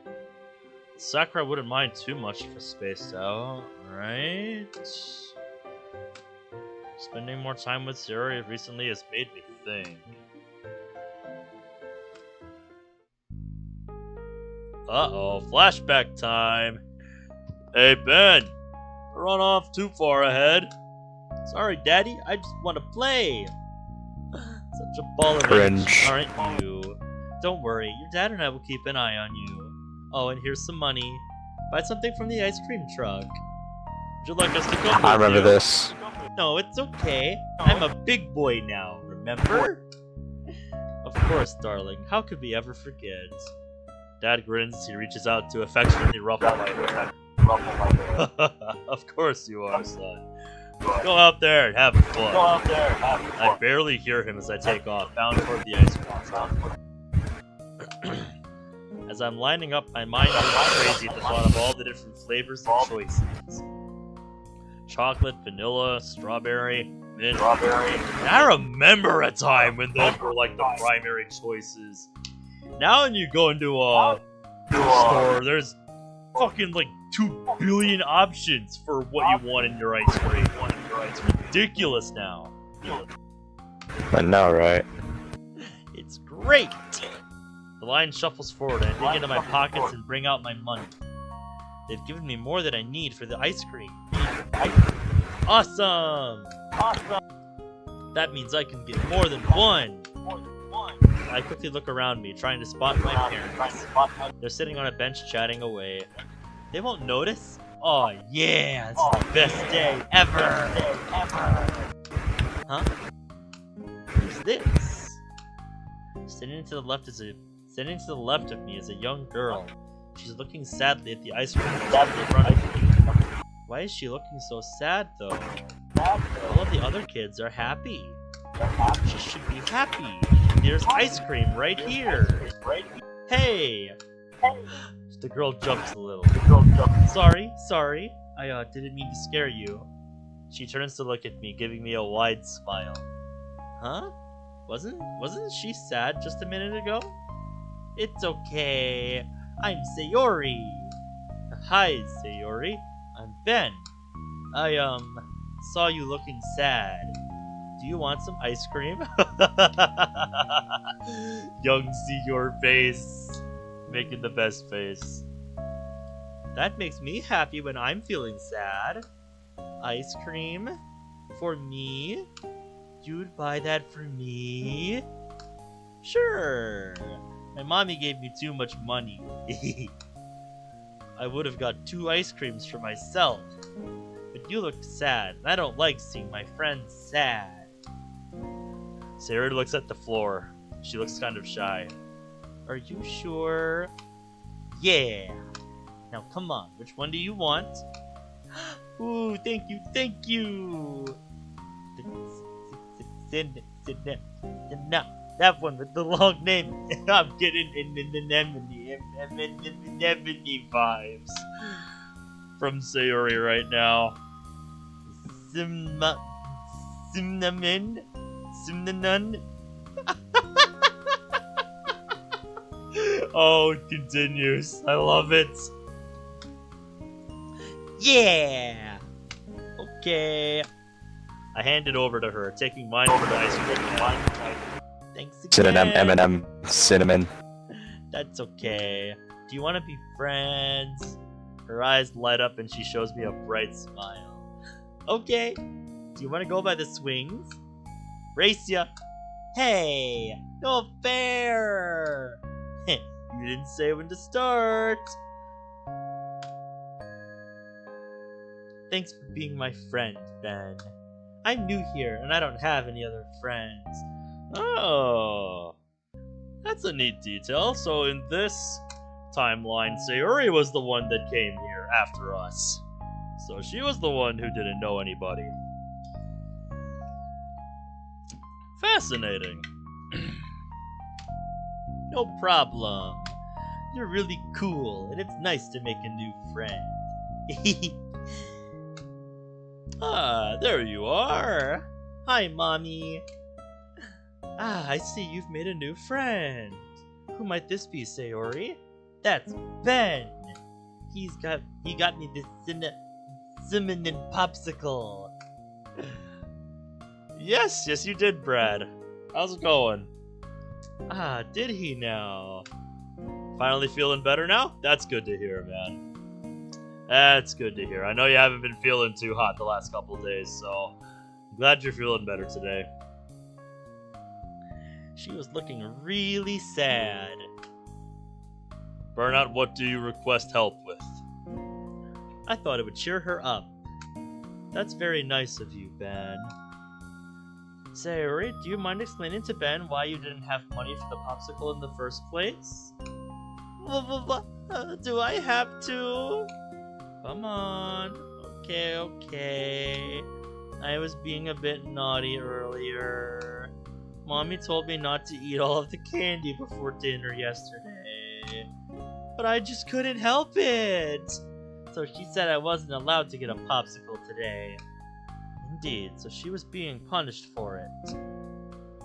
A: Sakura wouldn't mind too much for spaced out, right? Spending more time with Sayori recently has made me think. Uh-oh, flashback time. Hey, Ben. Run off too far ahead. Sorry, Daddy. I just want to play. Such a ball of
B: Cringe.
A: aren't you? Don't worry. Your dad and I will keep an eye on you. Oh, and here's some money. Buy something from the ice cream truck. Would you like us to go with
B: I remember
A: you?
B: this.
A: No, it's okay. I'm a big boy now, remember? Of course, darling. How could we ever forget? Dad grins as he reaches out to affectionately ruffle my hair. Of course you are, son. Go out there and have fun. I barely hear him as I take off, bound toward the ice cream truck. As I'm lining up, my mind goes crazy at the thought of all the different flavors and choices. Chocolate, vanilla, strawberry, mint. And I remember a time when those were like the primary choices. Now when you go into a store, there's fucking like 2 billion options for what you want in your ice cream. It's ridiculous now.
B: I know, right?
A: It's great! The line shuffles forward and I dig into my pockets and bring out my money. They've given me more than I need for the ice cream. Awesome! That means I can get more than one! I quickly look around me, trying to spot my parents. They're sitting on a bench chatting away. They won't notice? Oh yeah, this is the best day ever! Huh? Who's this? Sitting to the left of me is a young girl. She's looking sadly at the ice cream in front of me. Why is she looking so sad though? All of the other kids are happy. She should be happy. There's ice cream right here. Hey! The girl jumps a little. Sorry. I didn't mean to scare you. She turns to look at me, giving me a wide smile. Huh? Wasn't she sad just a minute ago? It's okay. I'm Sayori. Hi, Sayori. I'm Ben. I saw you looking sad. Do you want some ice cream? Young Sayori face. Making the best face. That makes me happy when I'm feeling sad. Ice cream? For me? You'd buy that for me? Sure. My mommy gave me too much money. I would have got 2 ice creams for myself.
C: but you look sad. I don't like seeing my friends sad.
A: Sayori looks at the floor. She looks kind of shy.
C: Are you sure? Yeah. Now come on, which one do you want? Ooh, thank you, thank you. No, that one with the long name. I'm getting anemone vibes from Sayori right now. Cinnamon? Oh, it continues. I love it. Yeah. Okay.
A: I hand it over to her, taking mine for the ice cream.
C: Thanks again.
B: Synonym, M&M, cinnamon.
C: That's okay. Do you want to be friends?
A: Her eyes light up and she shows me a bright smile.
C: Okay. Do you want to go by the swings? Race ya. Hey, no fair. You didn't say when to start. Thanks for being my friend, Ben. I'm new here and I don't have any other friends.
A: Oh, that's a neat detail. So in this timeline, Sayori was the one that came here after us. So she was the one who didn't know anybody. Fascinating.
C: No problem. You're really cool, and it's nice to make a new friend.
A: Ah, there you are.
C: Hi, Mommy. Ah, I see you've made a new friend. Who might this be, Sayori? That's Ben. He got me this cinnamon popsicle.
A: Yes, you did, Brad. How's it going?
C: Ah, did he now?
A: Finally feeling better now? That's good to hear, man. That's good to hear. I know you haven't been feeling too hot the last couple days, so I'm glad you're feeling better today.
C: She was looking really sad.
A: Burnout, what do you request help with?
C: I thought it would cheer her up. That's very nice of you, Ben. Sayori, do you mind explaining to Ben why you didn't have money for the popsicle in the first place? Do I have to? Come on. Okay. I was being a bit naughty earlier. Mommy told me not to eat all of the candy before dinner yesterday. But I just couldn't help it. So she said I wasn't allowed to get a popsicle today. Indeed, so she was being punished for it.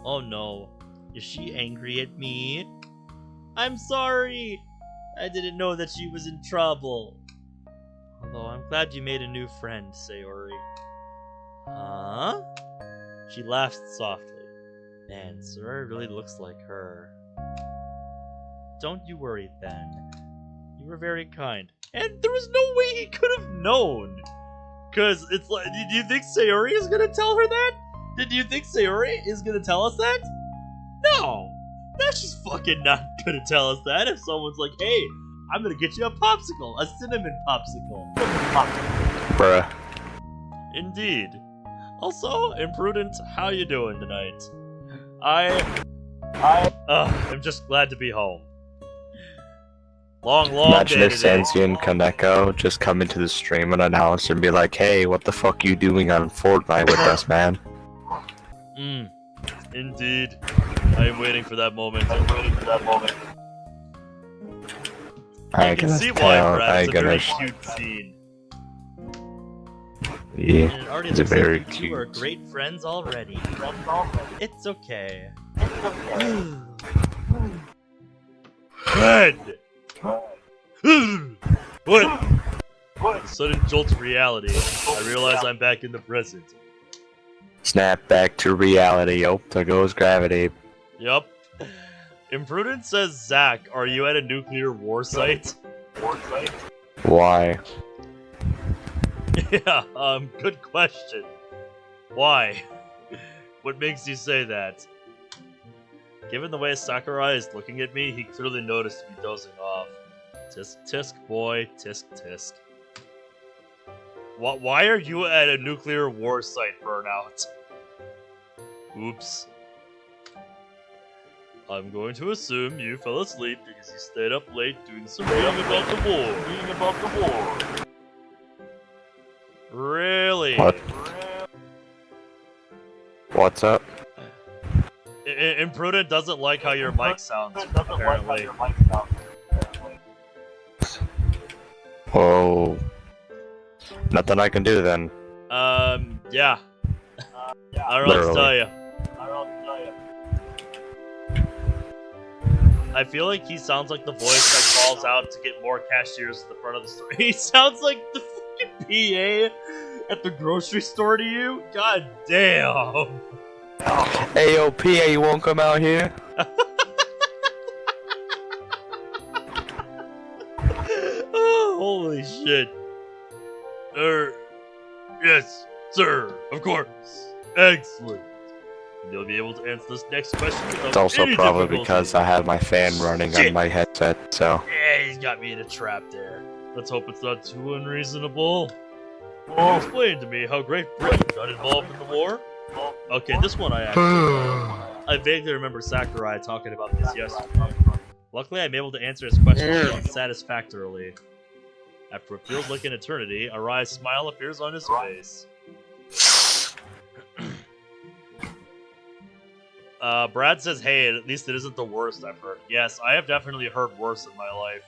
C: Oh no, is she angry at me? I'm sorry! I didn't know that she was in trouble. Although I'm glad you made a new friend, Sayori. Huh? She laughed softly. Man, Sayori really looks like her. Don't you worry, Ben. You were very kind. And there was no way he could have known! Cause it's like, do you think Sayori is gonna tell her that? Did you think Sayori is gonna tell us that? No! No, she's fucking not gonna tell us that if someone's like, hey, I'm gonna get you a popsicle, a cinnamon popsicle.
B: Bruh.
A: Indeed. Also, Imprudent, how you doing tonight? I'm just glad to be home. Long
B: Imagine
A: day
B: if
A: today.
B: Sansi and Kaneko just come into the stream and announce and be like, hey, what the fuck you doing on Fortnite with us, man?
A: Indeed. I am waiting for that moment.
B: I
A: can
B: gotta
A: see why,
B: tell,
A: Brad. It's a very
B: gotta...
A: cute scene.
B: Yeah,
C: And it already
B: it's a
C: looks
B: very
C: like you
B: cute.
C: two are great friends already. It's okay.
A: Brad! What? A sudden jolt of reality. I realize I'm back in the present.
B: Snap back to reality. Oh, there goes gravity.
A: Yup. Imprudent says, Zach, are you at a nuclear war site?
B: Why?
A: Yeah, good question. Why? What makes you say that? Given the way Sakurai is looking at me, he clearly noticed me dozing off. Tisk tisk, boy, tisk tisk. Why are you at a nuclear war site, Burnout? Oops. I'm going to assume you fell asleep because you stayed up late doing some reading about the war. Really?
B: What? What's up?
A: Imprudent doesn't like how your mic sounds, apparently.
B: Oh. Nothing I can do then.
A: Yeah. I don't know what to tell you. I feel like he sounds like the voice that calls out to get more cashiers at the front of the store. He sounds like the fucking PA at the grocery store to you? God damn.
B: Hey, yo, PA, you won't come out here?
A: Oh, holy shit. Yes, sir, of course. Excellent. You'll be able to answer this next question without
B: It's also
A: any
B: probably
A: difficulty.
B: because I have my fan running on my headset, so...
A: Yeah, he's got me in a trap there. Let's hope it's not too unreasonable. Can you explain to me how Great Britain got involved in the war? Okay, this one I actually know. I vaguely remember Sakurai talking about this yesterday. Luckily, I'm able to answer his question satisfactorily. After what feels like an eternity, a wry smile appears on his face. Brad says, hey, at least it isn't the worst I've heard. Yes, I have definitely heard worse in my life.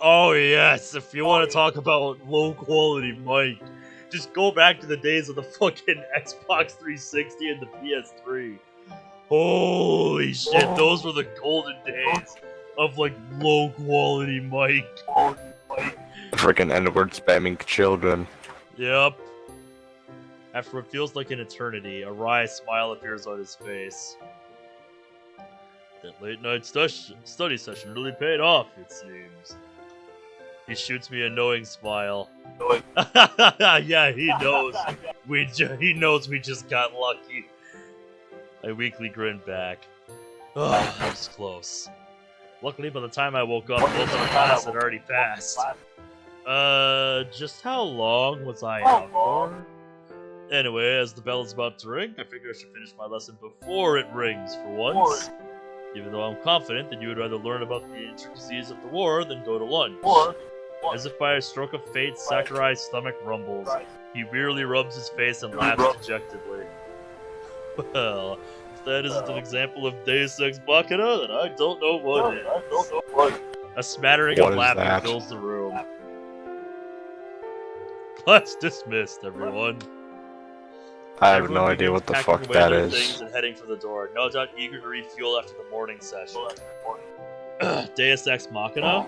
A: Oh yes, if you want to talk about low-quality mic, just go back to the days of the fucking Xbox 360 and the PS3. Holy shit, those were the golden days of, like, low-quality mic.
B: Freaking N-word spamming children.
A: Yep. After what feels like an eternity, a wry smile appears on his face. That late-night study session really paid off, it seems. He shoots me a knowing smile. Yeah, he knows. He knows we just got lucky. I weakly grin back. Oh, that was close. Luckily, by the time I woke up, most of the class had already passed. Just how long was I out for? Anyway, as the bell is about to ring, I figure I should finish my lesson before it rings for once. Even though I'm confident that you would rather learn about the intricacies of the war than go to lunch. As if by a stroke of fate, Sakurai's stomach rumbles. He wearily rubs his face and laughs dejectedly. Well, if that isn't an example of Deus Ex Machina, then I don't know what is. A smattering of laughter fills the room. Class dismissed, everyone.
B: I have no idea what the fuck that is.
A: And heading for the door, no doubt eager to refuel after the morning session. Deus Ex Machina?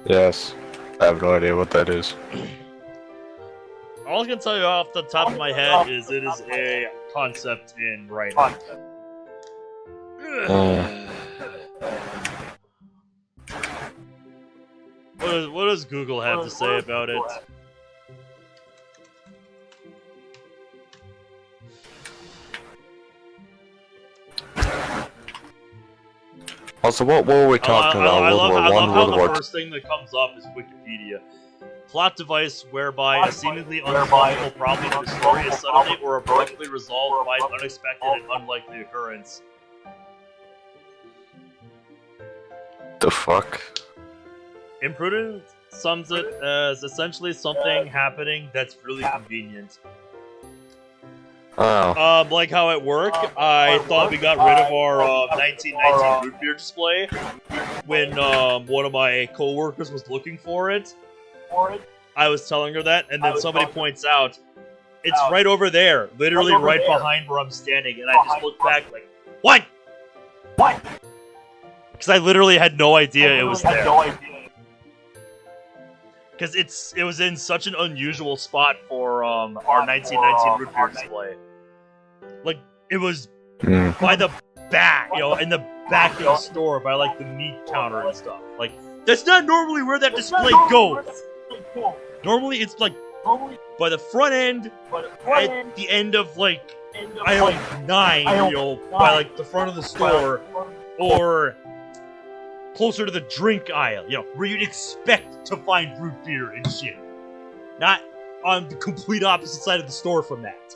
B: Yes. I have no idea what that is.
A: All I can tell you off the top of my head is it is a concept in writing. What does Google have to say about it?
B: Also, what were we talking about? World War I, World War II?
A: The first thing that comes up is Wikipedia. Plot device whereby a seemingly unsolvable problem in the story is suddenly or abruptly resolved by an unexpected and unlikely occurrence.
B: The fuck?
A: Imprudent sums it as essentially something happening that's really convenient.
B: Oh.
A: Like how at work, I thought we got rid of our 1919 root beer display when one of my coworkers was looking for it. I was telling her that, and then somebody points out, it's right over there, literally right behind where I'm standing, and I just looked back like, what? What? Because I literally had no idea it was there. Because it was in such an unusual spot for our 1919 root beer display. Like, it was by the back, you know, in the back of the store, by like the meat counter and stuff. Like, that's not normally where that display goes. Normally, it's like by the front end, at the end of like aisle 9, you know, by like the front of the store, or closer to the drink aisle, you know, where you'd expect to find root beer and shit. Not on the complete opposite side of the store from that.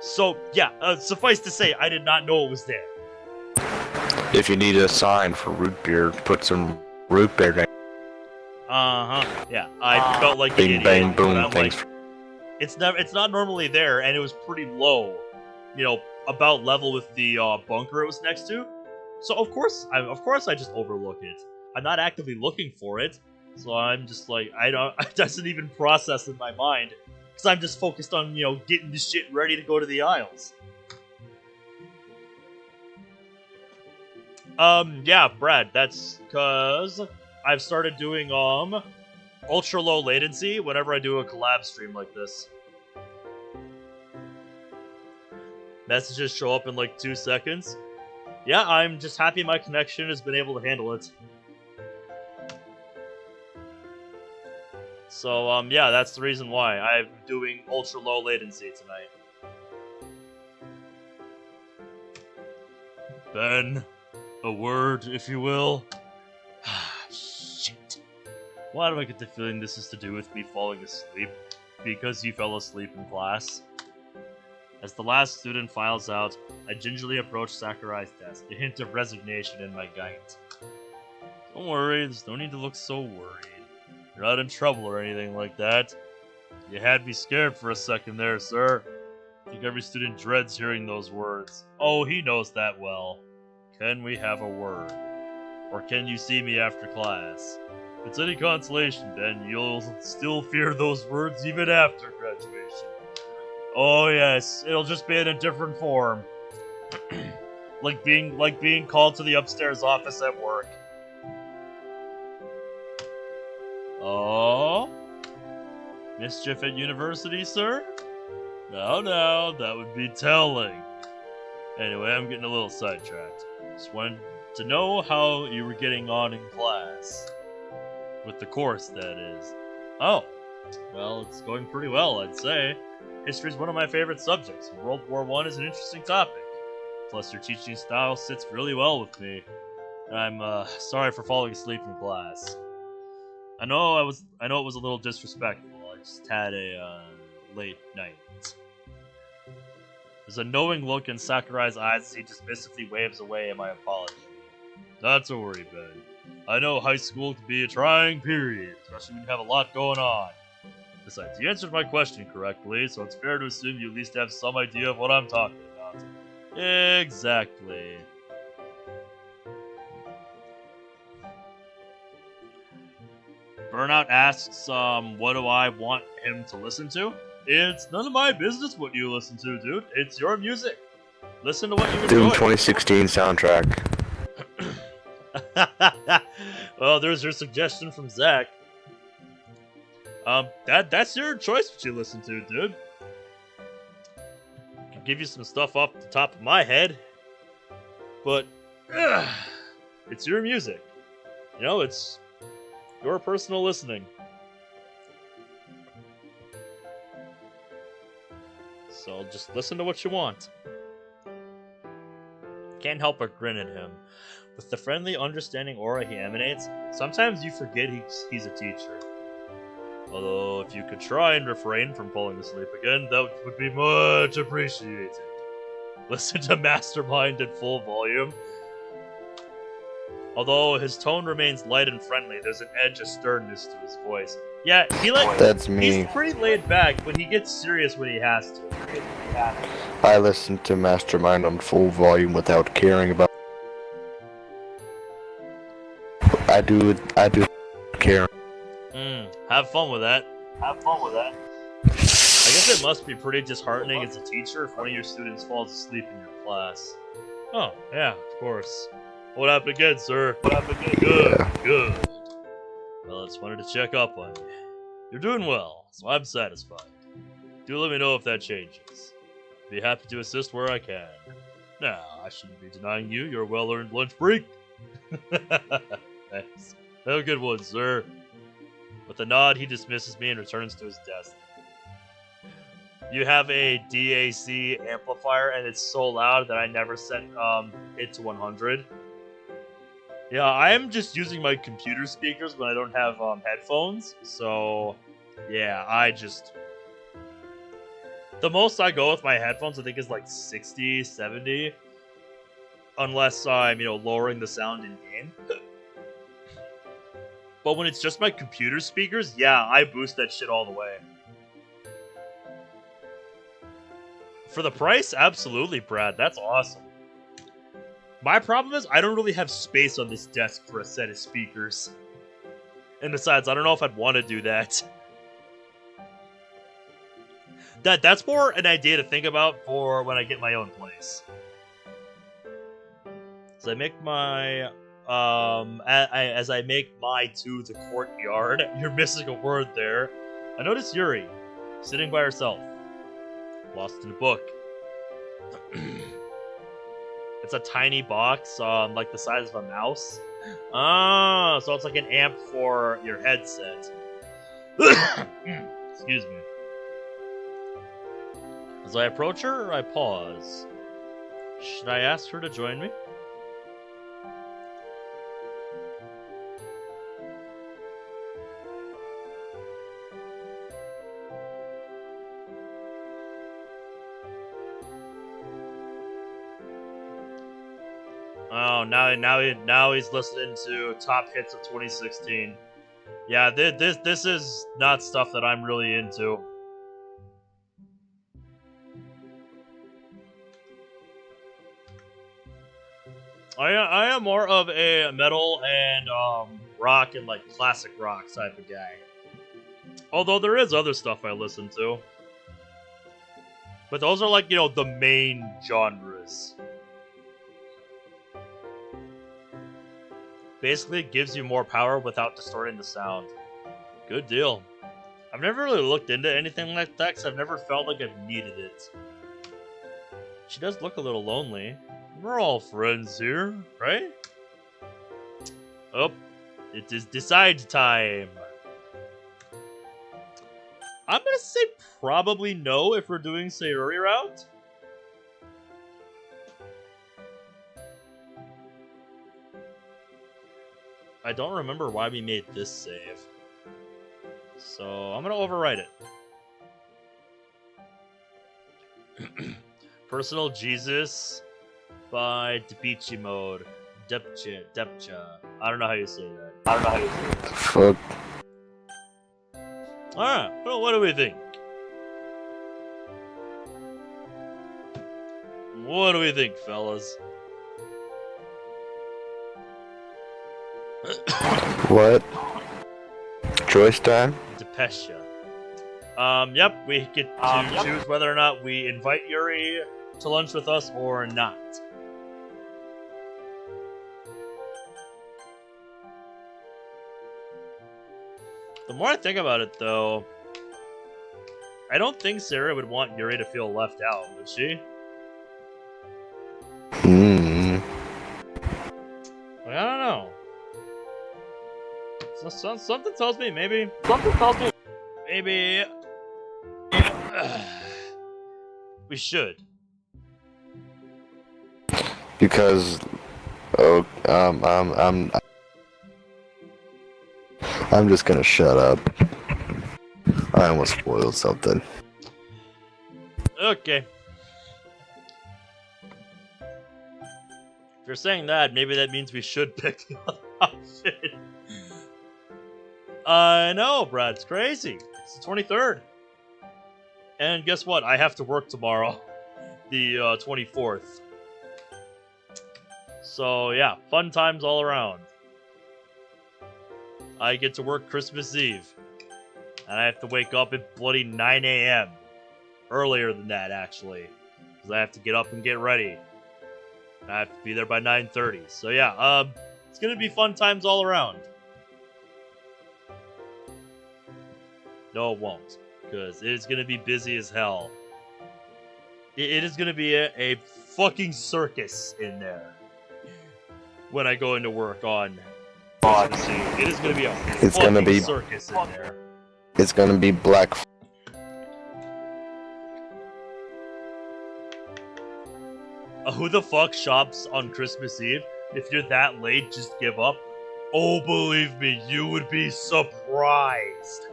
A: So, yeah, suffice to say, I did not know it was there.
B: If you need a sign for root beer, put some root beer down.
A: Yeah, I felt like
B: Bing,
A: an idiot.
B: bang, boom,
A: I'm
B: thanks.
A: like, it's not normally there, and it was pretty low. You know, about level with the bunker it was next to. So of course I just overlook it. I'm not actively looking for it, so I'm just like it doesn't even process in my mind because I'm just focused on, you know, getting the shit ready to go to the aisles. Yeah, Brad, that's because I've started doing ultra low latency whenever I do a collab stream like this. Messages show up in like 2 seconds. Yeah, I'm just happy my connection has been able to handle it. So, yeah, that's the reason why I'm doing ultra low latency tonight. Ben, a word, if you will. Shit. Why do I get the feeling this is to do with me falling asleep? Because you fell asleep in class? As the last student files out, I gingerly approach Sakurai's desk, a hint of resignation in my gait. Don't worry, there's no need to look so worried. You're not in trouble or anything like that. You had me scared for a second there, sir. I think every student dreads hearing those words. Oh, he knows that well. Can we have a word? Or can you see me after class? If it's any consolation, Ben, you'll still fear those words even after graduation. Oh yes, it'll just be in a different form. like being called to the upstairs office at work. Oh? Mischief at university, sir? No, that would be telling. Anyway, I'm getting a little sidetracked. Just wanted to know how you were getting on in class. With the course, that is. Oh, well, it's going pretty well, I'd say. History is one of my favorite subjects, and World War I is an interesting topic. Plus, your teaching style sits really well with me. I'm sorry for falling asleep in class. I know it was a little disrespectful. I just had a late night. There's a knowing look in Sakurai's eyes as he dismissively waves away my apology. Not to worry, Ben. I know high school can be a trying period, especially when you have a lot going on. Besides, you answered my question correctly, so it's fair to assume you at least have some idea of what I'm talking about. Exactly. Burnout asks, what do I want him to listen to? It's none of my business what you listen to, dude. It's your music. Listen to what you enjoy.
B: Doom 2016 soundtrack.
A: Well, there's your suggestion from Zach. That's your choice what you listen to, dude. I can give you some stuff off the top of my head, but it's your music. You know, it's your personal listening. So just listen to what you want. Can't help but grin at him. With the friendly, understanding aura he emanates, sometimes you forget he's a teacher. Although, if you could try and refrain from falling asleep again, that would be much appreciated. Listen to Mastermind at full volume. Although his tone remains light and friendly, there's an edge of sternness to his voice. Yeah,
B: That's me.
A: He's pretty laid back, but he gets serious when he has to.
B: I listen to Mastermind on full volume without caring about. I do care.
A: Have fun with that. I guess it must be pretty disheartening as a teacher if one of your students falls asleep in your class. Oh, yeah, of course. What happened again, sir? Good. Well, I just wanted to check up on you. You're doing well, so I'm satisfied. Do let me know if that changes. Be happy to assist where I can. Now, I shouldn't be denying you your well-earned lunch break. Thanks. Have a good one, sir. With a nod, he dismisses me and returns to his desk. You have a DAC amplifier, and it's so loud that I never set it to 100. Yeah, I am just using my computer speakers when I don't have headphones. So, yeah, the most I go with my headphones, I think, is like 60, 70. Unless I'm, lowering the sound in game. But when it's just my computer speakers, yeah, I boost that shit all the way. For the price, absolutely, Brad. That's awesome. My problem is I don't really have space on this desk for a set of speakers. And besides, I don't know if I'd want to do that. That's more an idea to think about for when I get my own place. So I make my as I make my to the courtyard. You're missing a word there. I notice Yuri sitting by herself, lost in a book. It's a tiny box, like the size of a mouse. Ah, so it's like an amp for your headset. Excuse me. As I approach her, I pause. Should I ask her to join me? Oh, now he's listening to top hits of 2016. Yeah, this is not stuff that I'm really into. I am more of a metal and rock and like classic rock type of guy. Although there is other stuff I listen to. But those are like, the main genres. Basically, it gives you more power without distorting the sound. Good deal. I've never really looked into anything like that because I've never felt like I've needed it. She does look a little lonely. We're all friends here, right? Oh, it is decide time. I'm gonna say probably no if we're doing Sayori route. I don't remember why we made this save. So I'm gonna overwrite it. Personal Jesus by Depichi Mode. Depcha. I don't know how you say that.
B: Fuck.
A: Alright, well, what do we think? What do we think, fellas?
B: What? Choice time?
A: Depesha. Yep, we get to choose whether or not we invite Yuri to lunch with us or not. The more I think about it, though, I don't think Sarah would want Yuri to feel left out, would she? Like, I don't know. Something tells me maybe. Maybe. We should.
B: Because, I'm just gonna shut up. I almost spoiled something.
A: Okay. If you're saying that, maybe that means we should pick the other option. I know, Brad, it's crazy. It's the 23rd. And guess what? I have to work tomorrow. The 24th. So, yeah, fun times all around. I get to work Christmas Eve. And I have to wake up at bloody 9 a.m. Earlier than that, actually. Because I have to get up and get ready. And I have to be there by 9:30. So, yeah, it's going to be fun times all around. No, it won't. Because it is going to be busy as hell. It is going to be a fucking circus in there. When I go into work on Christmas Eve. It is going to be a fucking circus in there.
B: It's gonna be black.
A: Who the fuck shops on Christmas Eve? If you're that late, just give up. Oh, believe me, you would be surprised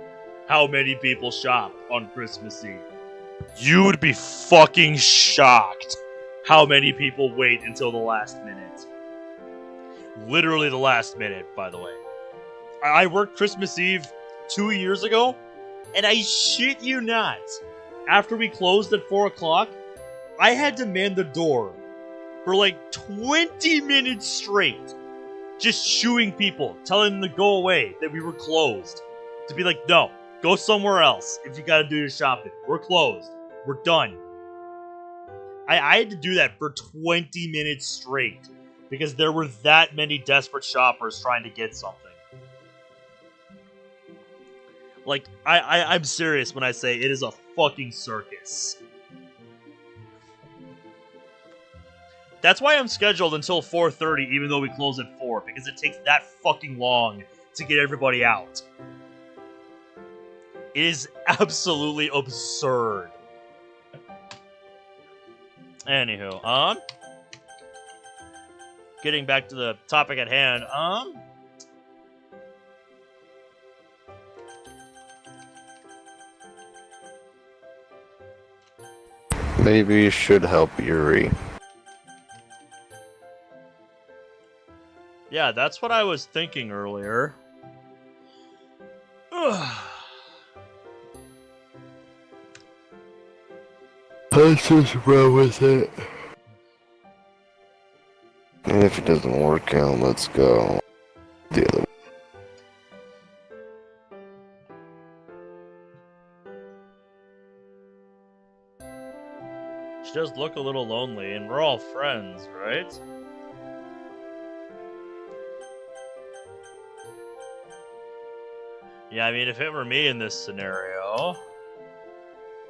A: how many people shop on Christmas Eve. You would be fucking shocked how many people wait until the last minute. Literally the last minute, by the way. I worked Christmas Eve 2 years ago, and I shit you not, after we closed at 4 o'clock, I had to man the door for like 20 minutes straight, just shooing people, telling them to go away, that we were closed. To be like, no, go somewhere else if you gotta do your shopping. We're closed. We're done. I had to do that for 20 minutes straight, because there were that many desperate shoppers trying to get something. Like, I'm serious when I say it is a fucking circus. That's why I'm scheduled until 4:30, even though we close at 4, because it takes that fucking long to get everybody out. It is absolutely absurd. Anywho, getting back to the topic at hand,
B: Maybe you should help Yuri.
A: yeah, that's what I was thinking earlier.
B: Let's just roll with it. And if it doesn't work out, let's go the other way.
A: She does look a little lonely, and we're all friends, right? Yeah, I mean, if it were me in this scenario,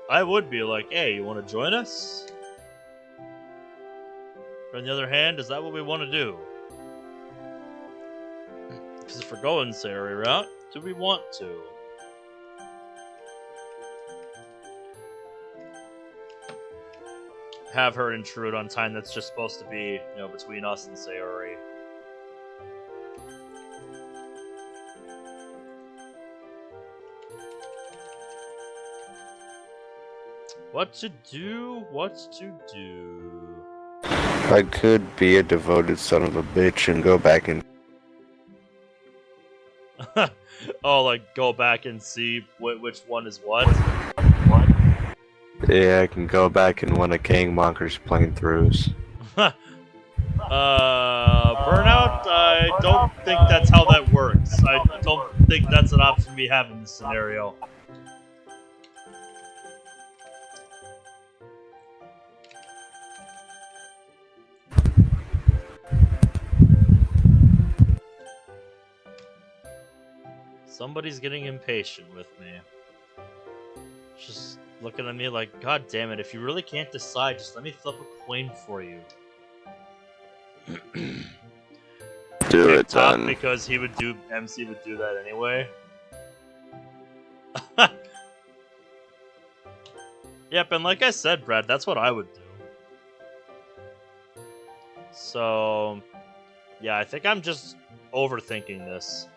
A: I would be like, hey, you want to join us? But on the other hand, is that what we want to do? Because if we're going Sayori route, do we want to? Have her intrude on time that's just supposed to be, you know, between us and Sayori. What to do? What to do?
B: I could be a devoted son of a bitch and go back and...
A: Oh, like, go back and see which one is what?
B: Yeah, I can go back and one of Kangmonger's playthroughs.
A: Burnout? I don't think that's how that works. I don't think that's an option we have in this scenario. Somebody's getting impatient with me. Just looking at me like, God damn it, if you really can't decide, just let me flip a coin for you.
B: Do it
A: Top
B: then.
A: because MC would do that anyway. Yep, and like I said, Brad, that's what I would do. So, yeah, I think I'm just overthinking this.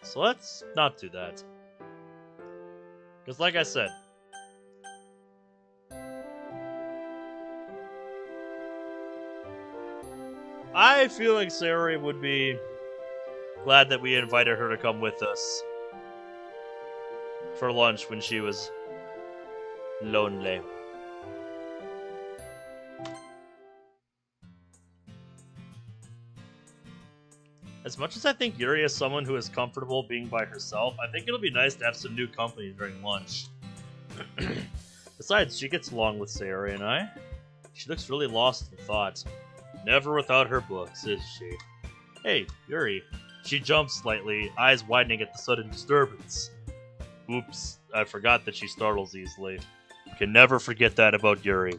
A: So let's not do that. Because like I said, I feel like Sayori would be glad that we invited her to come with us for lunch when she was lonely. As much as I think Yuri is someone who is comfortable being by herself, I think it'll be nice to have some new company during lunch. Besides, she gets along with Sayori and I. She looks really lost in thought. Never without her books, is she? Hey, Yuri. She jumps slightly, eyes widening at the sudden disturbance. Oops, I forgot that she startles easily. Can never forget that about Yuri.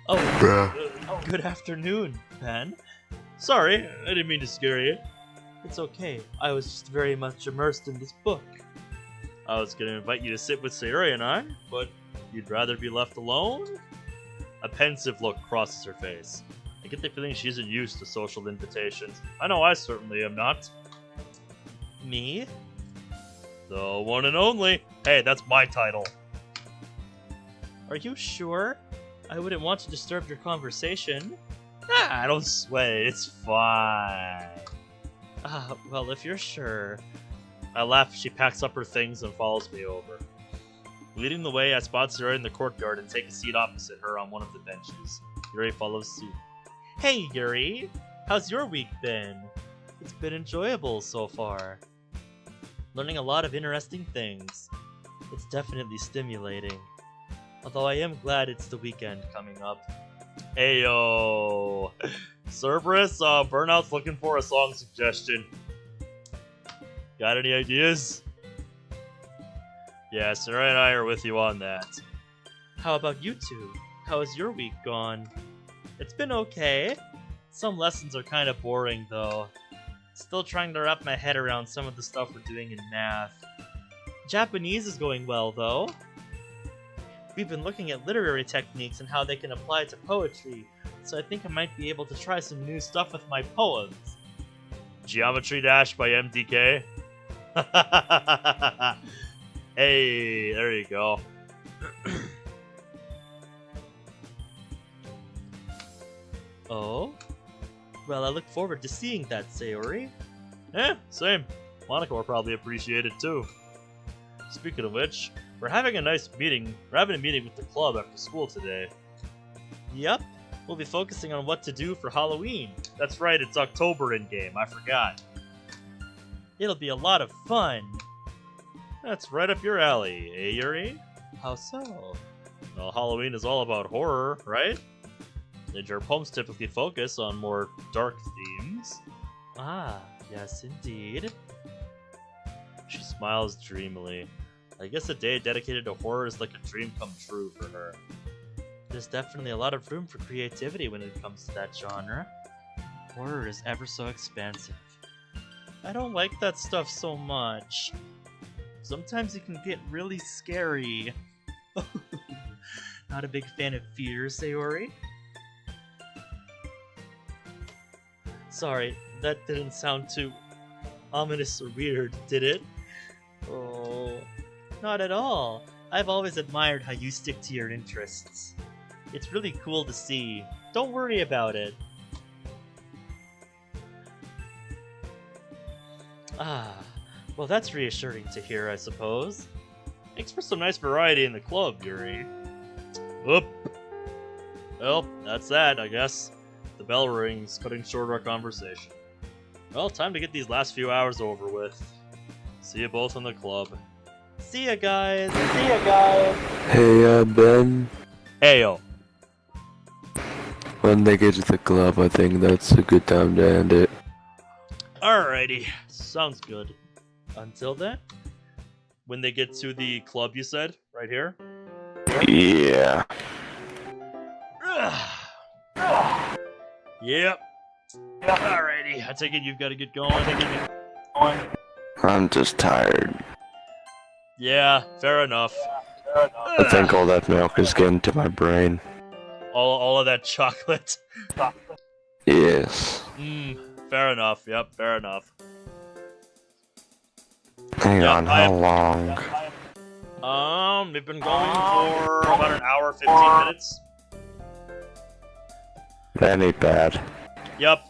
A: Good afternoon, Ben. Sorry, I didn't mean to scare you. It's okay, I was just very much immersed in this book. I was gonna invite you to sit with Sayori and I, but you'd rather be left alone? A pensive look crosses her face. get the feeling she isn't used to social invitations. I know I certainly am not.
C: Me?
A: The one and only. Hey, that's my title.
C: Are you sure? I wouldn't want to disturb your conversation.
A: Ah, don't sweat it. It's fine.
C: Well, if you're sure.
A: I laugh as she packs up her things and follows me over. Leading the way, I spot Sayori in the courtyard and take a seat opposite her on one of the benches. Yuri follows suit.
C: Hey, Yuri! How's your week been? It's been enjoyable so far. Learning a lot of interesting things. It's definitely stimulating. Although I am glad it's the weekend coming up.
A: Ayo! Cerberus, Burnout's looking for a song suggestion. Got any ideas? Yeah, Sayori and I are with you on that.
C: How about you two? How has your week gone? It's been okay. Some lessons are kind of boring though. Still trying to wrap my head around some of the stuff we're doing in math. Japanese is going well though. We've been looking at literary techniques and how they can apply to poetry, so I think I might be able to try some new stuff with my poems.
A: Geometry Dash by MDK? Hey, there you go.
C: Oh? Well, I look forward to seeing that, Sayori.
A: Eh, same. Monica will probably appreciate it too. Speaking of which, we're having a nice meeting. We're having a meeting with the club after school today.
C: Yep, we'll be focusing on what to do for Halloween.
A: That's right, it's October in game. I forgot.
C: It'll be a lot of fun.
A: That's right up your alley, eh, Yuri?
C: How so?
A: Well, Halloween is all about horror, right? And your poems typically focus on more dark themes.
C: Ah, yes indeed.
A: She smiles dreamily. I guess a day dedicated to horror is like a dream come true for her.
C: There's definitely a lot of room for creativity when it comes to that genre. Horror is ever so expansive. I don't like that stuff so much. Sometimes it can get really scary. Not a big fan of fear, Sayori? Sorry, that didn't sound too ominous or weird, did it? Oh, not at all. I've always admired how you stick to your interests. It's really cool to see. Don't worry about it. Ah, well that's reassuring to hear, I suppose.
A: Thanks for some nice variety in the club, Yuri. Oop. Well, that's that, I guess. The bell rings, cutting short our conversation. Well, time to get these last few hours over with. See you both in the club.
C: See ya, guys!
D: See ya, guys!
B: Hey, Ben.
A: Heyo.
B: When they get to the club, I think that's a good time to end it.
A: Alrighty, sounds good.
C: Until then?
A: When they get to the club, you said? Right here?
B: Yeah.
A: Yep. Alrighty, I take it you've got to get going.
B: I'm just tired.
A: Yeah, fair enough.
B: I think all that milk is getting to my brain.
A: All of that chocolate.
B: Yes.
A: Fair enough. Yep, fair enough.
B: Hang on, how long?
A: We've been going for about an hour, 15 minutes.
B: That ain't bad.
A: Yep.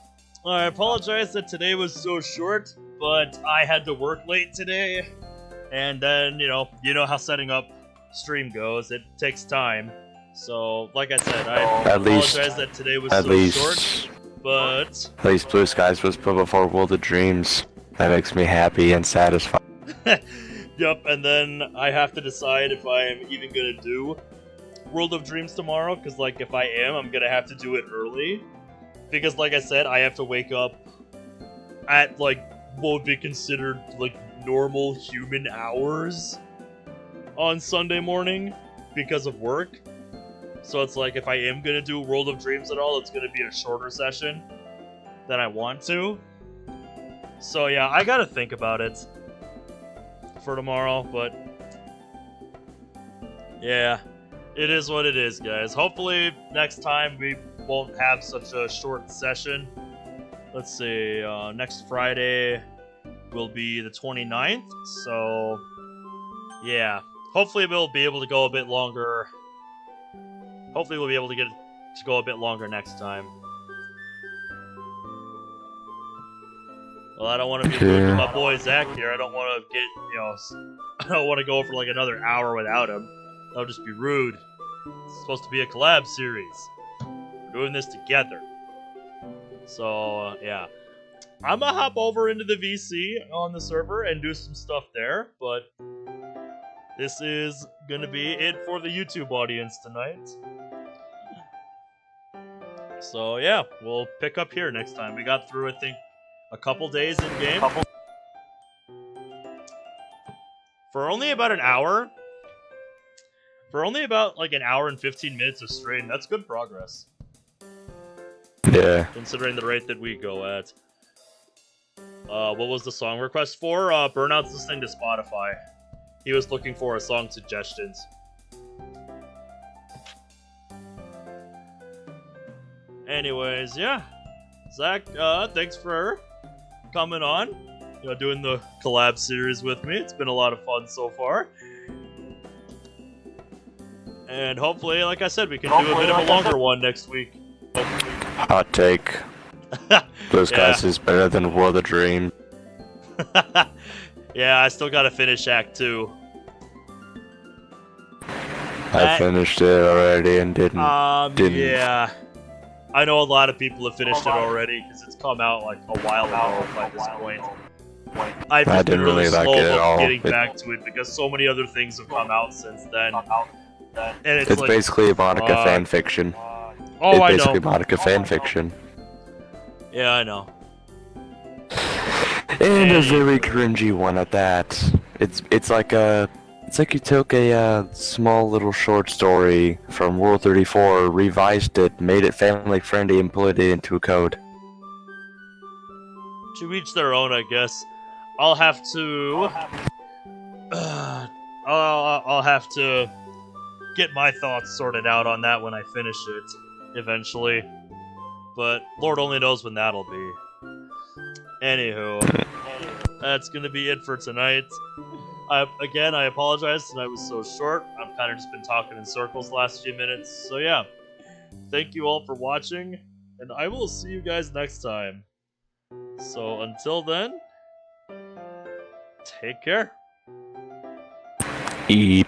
A: I apologize that today was so short, but I had to work late today. And then, you know how setting up stream goes. It takes time. So, like I said, I apologize that today was so short, but...
B: At least Blue Skies was put before World of Dreams. That makes me happy and satisfied.
A: Yep, and then I have to decide if I am even gonna do World of Dreams tomorrow, because, like, if I am, I'm gonna have to do it early. Because, like I said, I have to wake up at, like, what would be considered, like, normal human hours on Sunday morning because of work. So it's like, if I am gonna do World of Dreams at all, it's gonna be a shorter session than I want to. So yeah, I gotta think about it for tomorrow, but yeah. It is what it is, guys. Hopefully next time we won't have such a short session. Let's see, next Friday will be the 29th, so yeah. Hopefully we'll be able to go a bit longer. Hopefully we'll be able to get to go a bit longer next time. Well, I don't want to be rude to my boy Zach here. I don't want to get, I don't want to go for like another hour without him. That'll just be rude. It's supposed to be a collab series. We're doing this together. So, yeah. I'm gonna hop over into the VC on the server and do some stuff there, but this is gonna be it for the YouTube audience tonight. So, yeah, we'll pick up here next time. We got through, I think, a couple days in game. For only about an hour. For only about like an hour and 15 minutes of stream, that's good progress.
B: Yeah.
A: Considering the rate that we go at. What was the song request for? Burnout's listening to Spotify. He was looking for song suggestions. Anyways, yeah. Zach, thanks for coming on. Doing the collab series with me. It's been a lot of fun so far. And hopefully, like I said, we can do a bit of a longer one next week.
B: Hot take. Those guys is better than World of Dream.
A: Yeah, I still gotta finish Act 2.
B: I finished it already and didn't.
A: Yeah. I know a lot of people have finished it already, because it's come out like a while ago by this point. I've just been really slow about getting back to it, because so many other things have come out since then. And it's like,
B: basically a Monica fanfiction.
A: Oh, I know.
B: It's basically Monica fanfiction.
A: Yeah, I know.
B: And a very cringy one at that. It's like you took a small little short story from World 34, revised it, made it family friendly, and put it into a code.
A: To each their own, I guess. I'll have to. I'll have to get my thoughts sorted out on that when I finish it, eventually. But Lord only knows when that'll be. Anywho, that's gonna be it for tonight. Again, I apologize that I was so short. I've kind of just been talking in circles the last few minutes. So yeah, thank you all for watching, and I will see you guys next time. So until then, take care.
B: Eep.